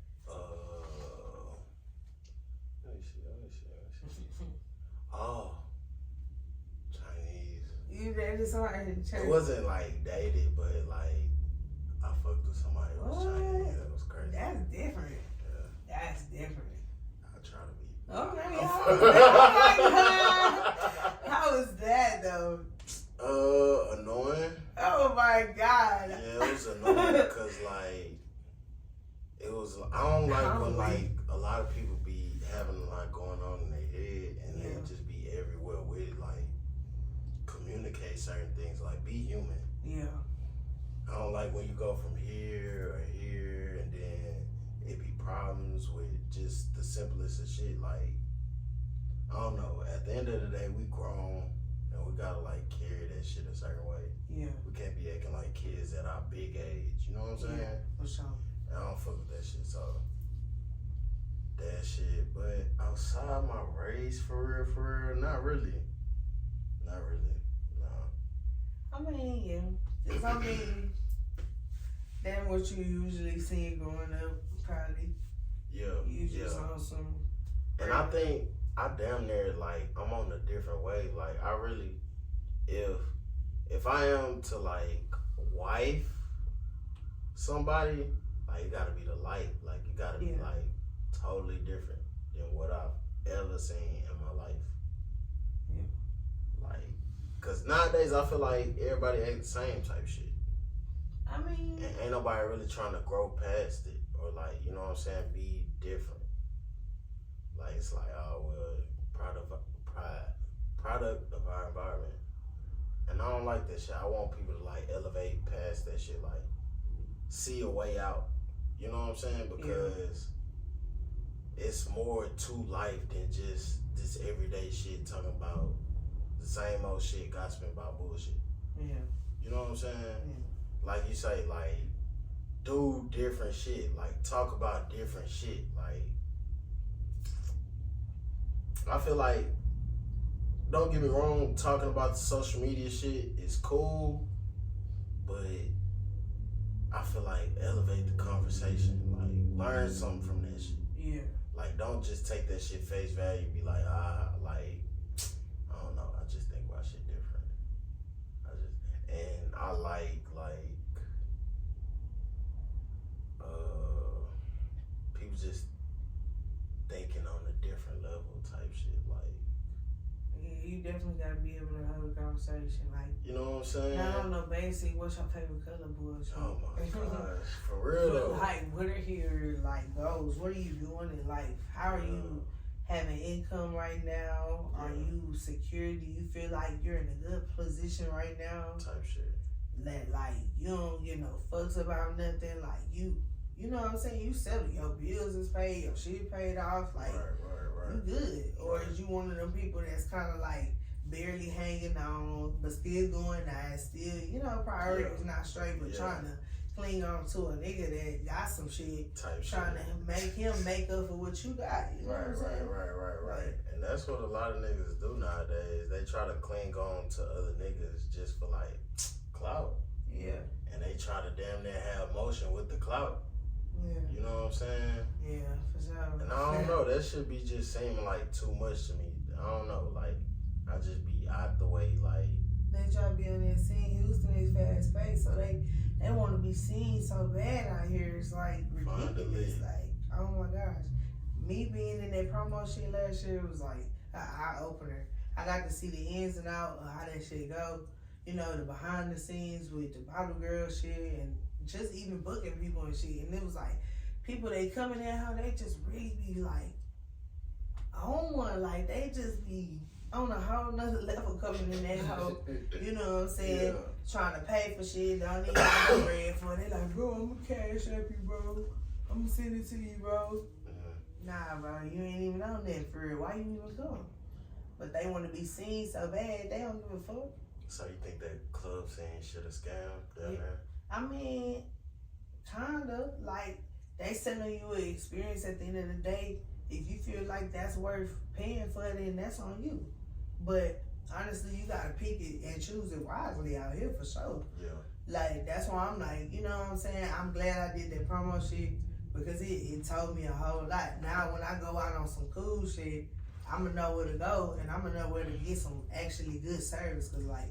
Let me see. Oh, Chinese. You read this on in It church? wasn't like dated, but like I fucked with somebody who was What? Chinese. That was crazy. That's different. Yeah, That's different. I try to be. Okay. How was that though? Annoying. Oh my God. Yeah, it was annoying because like it was. I don't like when like a lot of people be having a lot going on in their head and Yeah. they just be everywhere with it. Like communicate certain things. Like be human. Yeah. I don't like when you go from here or here and then it be problems with just the simplest of shit. Like I don't know. At the end of the day, we grown and we gotta like carry that shit a certain way. Yeah. We can't be acting like kids at our big age. You know what I'm saying? Yeah. For sure. I don't fuck with that shit. So that shit. But outside my race, for real, not really. Not really. No. I mean, yeah. It's, I mean, than what you usually see growing up, probably. Yeah. You just on some. And I think I damn near like I'm on a different way. Like I really, if I am to like wife somebody, like it gotta be the life. Like it gotta be Yeah. like totally different than what I've ever seen in my life. Yeah. Like, cause nowadays I feel like everybody ain't the same type shit. I mean, And ain't nobody really trying to grow past it or like, you know what I'm saying, be different. Like it's like, oh well, product of our environment. And I don't like that shit. I want people to like elevate past that shit, like see a way out. You know what I'm saying? Because it's more to life than just this everyday shit talking about the same old shit, gossiping about bullshit. yeah. You know what I'm saying? Yeah. Like you say, like do different shit, like talk about different shit. Like I feel like, don't get me wrong, talking about the social media shit is cool, but I feel like elevate the conversation, like learn something from that shit. Yeah. Like don't just take that shit face value, be like, like I don't know, I just think about shit different. I like people just thinking on a different level type shit. Like, Yeah, you definitely gotta be able to have a conversation. Like, you know what I'm saying? I don't know, basic, what's your favorite color, bullshit? Oh my gosh, for real though. Like, what are your, like, goals? What are you doing in life? How are you having income right now? Are you secure? Do you feel like you're in a good position right now? Type shit. That, like, you don't get no fucks about nothing. Like, you know what I'm saying? You settle, your bills is paid, your shit paid off. Like, right. you good. Or is you one of them people that's kind of like barely hanging on, but still going out, still, you know, priorities not straight, but trying to cling on to a nigga that got some shit, type trying shit. to make him make up for what you got. You know what I'm saying? Right. And that's what a lot of niggas do nowadays. They try to cling on to other niggas just for like clout. Yeah. And they try to damn near have motion with the clout. Yeah. You know what I'm saying? Yeah, for sure. And I don't know, that should be just seeming like too much to me. I don't know, like I just be out the way, like They try to be on that scene. Houston is fast paced, so they want to be seen so bad out here. It's like ridiculous. Like, oh my gosh, me being in that promo shit last year was like an eye opener. I got to see the ins and outs of how that shit go. You know, the behind the scenes with the bottle girl shit and just even booking people and shit. And it was like people they coming in how they just really be like on one, like they just be on a whole nother level coming in that hoe. You know what I'm saying? Trying to pay for shit, don't even have no bread for it. They like, bro, I'm gonna cash app you, bro. I'm gonna send it to you, bro. Nah, bro, you ain't even on that for real. Why you even come? But they want to be seen so bad, they don't give a fuck. So you think that club scene should have scammed down there? I mean, kinda. Like, they selling you an experience at the end of the day. If you feel like that's worth paying for it, then that's on you. But honestly, you gotta pick it and choose it wisely out here for sure. Yeah. Like, that's why I'm like, you know what I'm saying? I'm glad I did that promo shit because it told me a whole lot. Now, when I go out on some cool shit, I'm gonna know where to go and I'm gonna know where to get some actually good service. Cause like,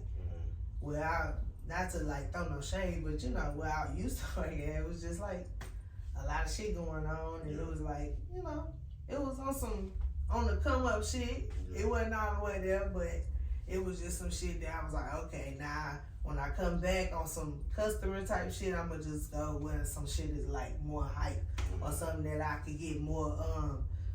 without, not to like throw no shade, but you know, where I used to work at, it was just like a lot of shit going on. And it was like, you know, it was on the come up shit. It wasn't all the way there, but it was just some shit that I was like, okay, now when I come back on some customer type shit, I'ma just go where some shit is like more hype or something that I could get more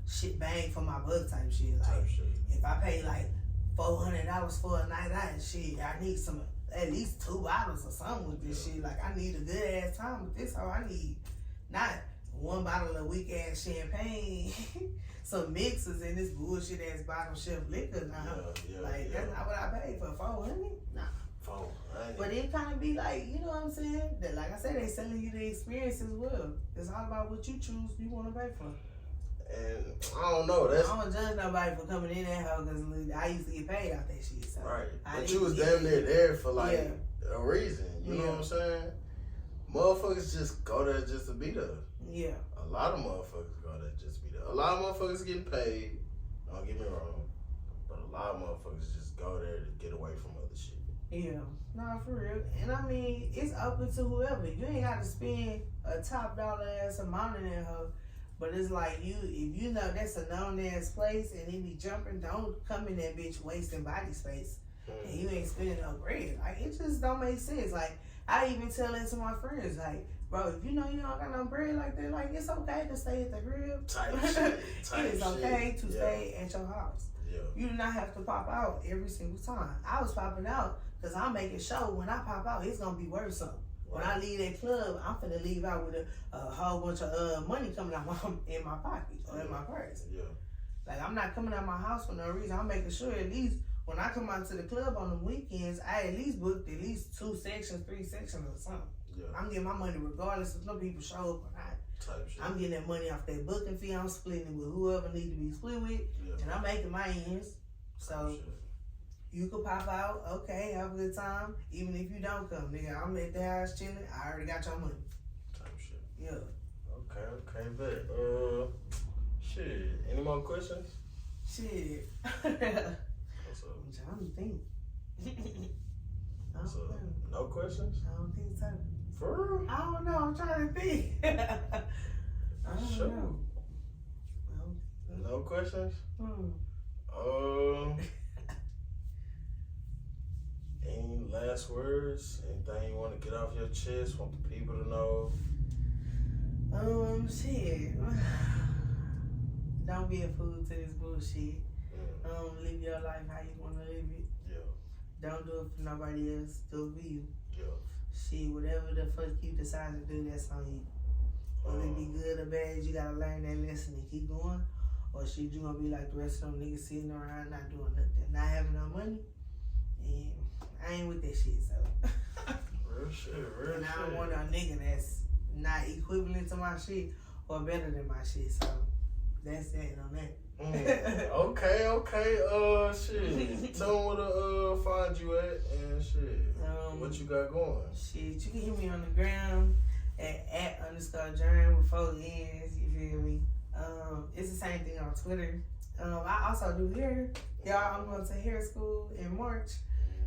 shit bang for my buck type shit. Like if I pay like $400 for a night out and shit, I need some at least 2 bottles or something with this shit. Like I need a good ass time with this. So I need not 1 bottle of weak ass champagne, some mixers and this bullshit ass bottom shelf liquor now. That's not what I paid for. $400? Nah. But it kind of be like, you know what I'm saying? That, like I said, they selling you the experience as well. It's all about what you choose you want to pay for. And I don't know. I don't judge nobody for coming in that hoe because I used to get paid off that shit. So right. But you was damn near there for like a reason. You know what I'm saying? Motherfuckers just go there just to be there. Yeah. A lot of motherfuckers go there just to be there. A lot of motherfuckers getting paid. Don't get me wrong. But a lot of motherfuckers just go there to get away from other shit. Yeah, no, for real. And I mean, it's open to whoever. You ain't got to spend a top dollar ass amount in that hoe. But it's like if you know that's a known ass place and it be jumping, don't come in that bitch wasting body space. And you ain't spending no bread. Like, it just don't make sense. Like, I even tell it to my friends, like, bro, if you know you don't got no bread like that, like, it's okay to stay at the crib. It is okay to stay at your house. Yeah. You do not have to pop out every single time. I was popping out because I'm making sure when I pop out, it's going to be worth something. When I leave that club, I'm finna leave out with a whole bunch of money coming out in my pocket or in my purse. Yeah. Like, I'm not coming out my house for no reason. I'm making sure at least when I come out to the club on the weekends, I at least booked at least 2 sections, 3 sections or something. Yeah. I'm getting my money regardless if some people show up or not. Type shit. I'm getting that money off that booking fee. I'm splitting it with whoever need to be split with. Yeah. And I'm making my ends. So you could pop out, okay, have a good time. Even if you don't come, nigga, I'm at the house chilling. I already got your money. Type shit. Yeah. Okay, bet. Shit. Any more questions? Shit. What's up? I'm trying to think. What's up? No questions? I don't think so. For real? I don't know. I'm trying to think. I don't know. No questions? Any last words? Anything you want to get off your chest? Want the people to know? Shit. Don't be a fool to this bullshit. Live your life how you want to live it. Yeah. Don't do it for nobody else. Do it for you. Yeah. Shit, whatever the fuck you decide to do, that's on you. Whether it be good or bad, you gotta learn that lesson and keep going. Or shit, you gonna be like the rest of them niggas sitting around not doing nothing, not having no money. And I ain't with that shit, so. Real shit. And I don't want a nigga that's not equivalent to my shit or better than my shit, so that's that on that. Okay. Shit. Tell them where to find you at and shit. What you got going? Shit, you can hit me on the ground at _Jern with 4 N's. You feel me? It's the same thing on Twitter. I also do hair. Y'all, I'm going to hair school in March.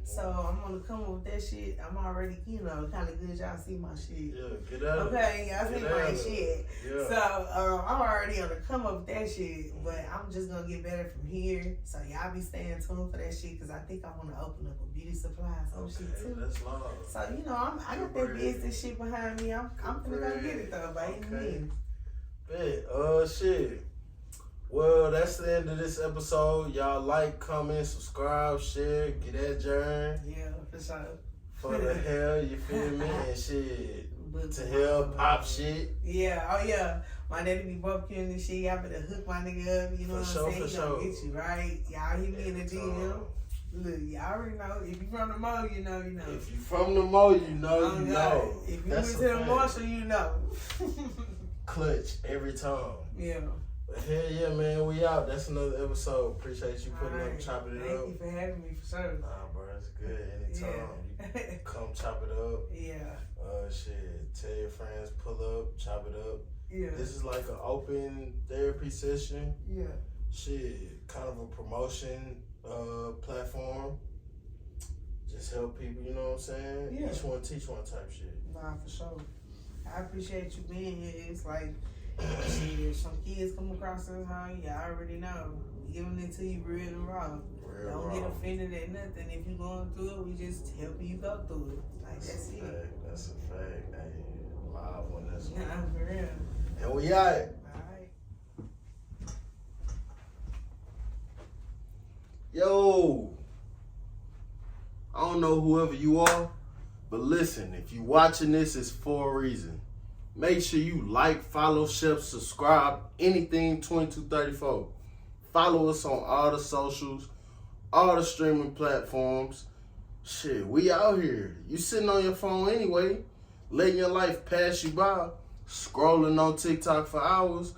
So I'm gonna come up with that shit. I'm already, kind of good. Y'all see my shit. Yeah, get out. Okay, y'all see my shit. Yeah. So I'm already on the come up with that shit. But I'm just gonna get better from here. So y'all be staying tuned for that shit because I think I want to open up a beauty supplies shit too. That's long. So I got that business shit behind me. I'm gonna go get it though, by any means. Bet. Shit. Well, that's the end of this episode. Y'all like, comment, subscribe, share, get that Jern. Yeah, for sure. For the hell, you feel me? And shit. To hell, pop shit. Yeah, oh yeah. My daddy be barbecuing this shit. Y'all better hook my nigga up. You know what I'm saying? He gonna get you, right? Y'all hit me in the DM. Look, you already know. If you from the Mo, you know, you know. If you from the Mo, you know, you know. If you That's went to the fact. Marshall, you know. Clutch every time. Yeah. But hell yeah, man, we out. That's another episode. Appreciate you putting up, chopping it up. Thank you for having me, for sure. Nah, bro, it's good. Anytime. Yeah. You come chop it up. Yeah. Shit. Tell your friends, pull up, chop it up. Yeah. This is like an open therapy session. Yeah. Shit, kind of a promotion platform. Just help people, you know what I'm saying? Yeah. Each one teach one type shit. Nah, for sure. I appreciate you being here. It's like, shit, if some kids come across this home, you already know. Giving it to you real and raw. Don't get offended at nothing. If you're going through it, we just helping you go through it. Like, that's it. Fact. That's a fact. Hey, live on this one. Nah, for real. And we out. Alright. Yo, I don't know whoever you are, but listen, if you watching this, it's for a reason. Make sure you like, follow, share, subscribe, anything 2234. Follow us on all the socials, all the streaming platforms. Shit, we out here. You sitting on your phone anyway, letting your life pass you by, scrolling on TikTok for hours.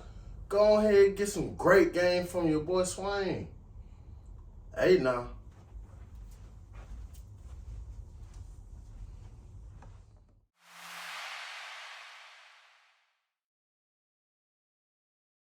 Go ahead and get some great game from your boy Swain. Hey now.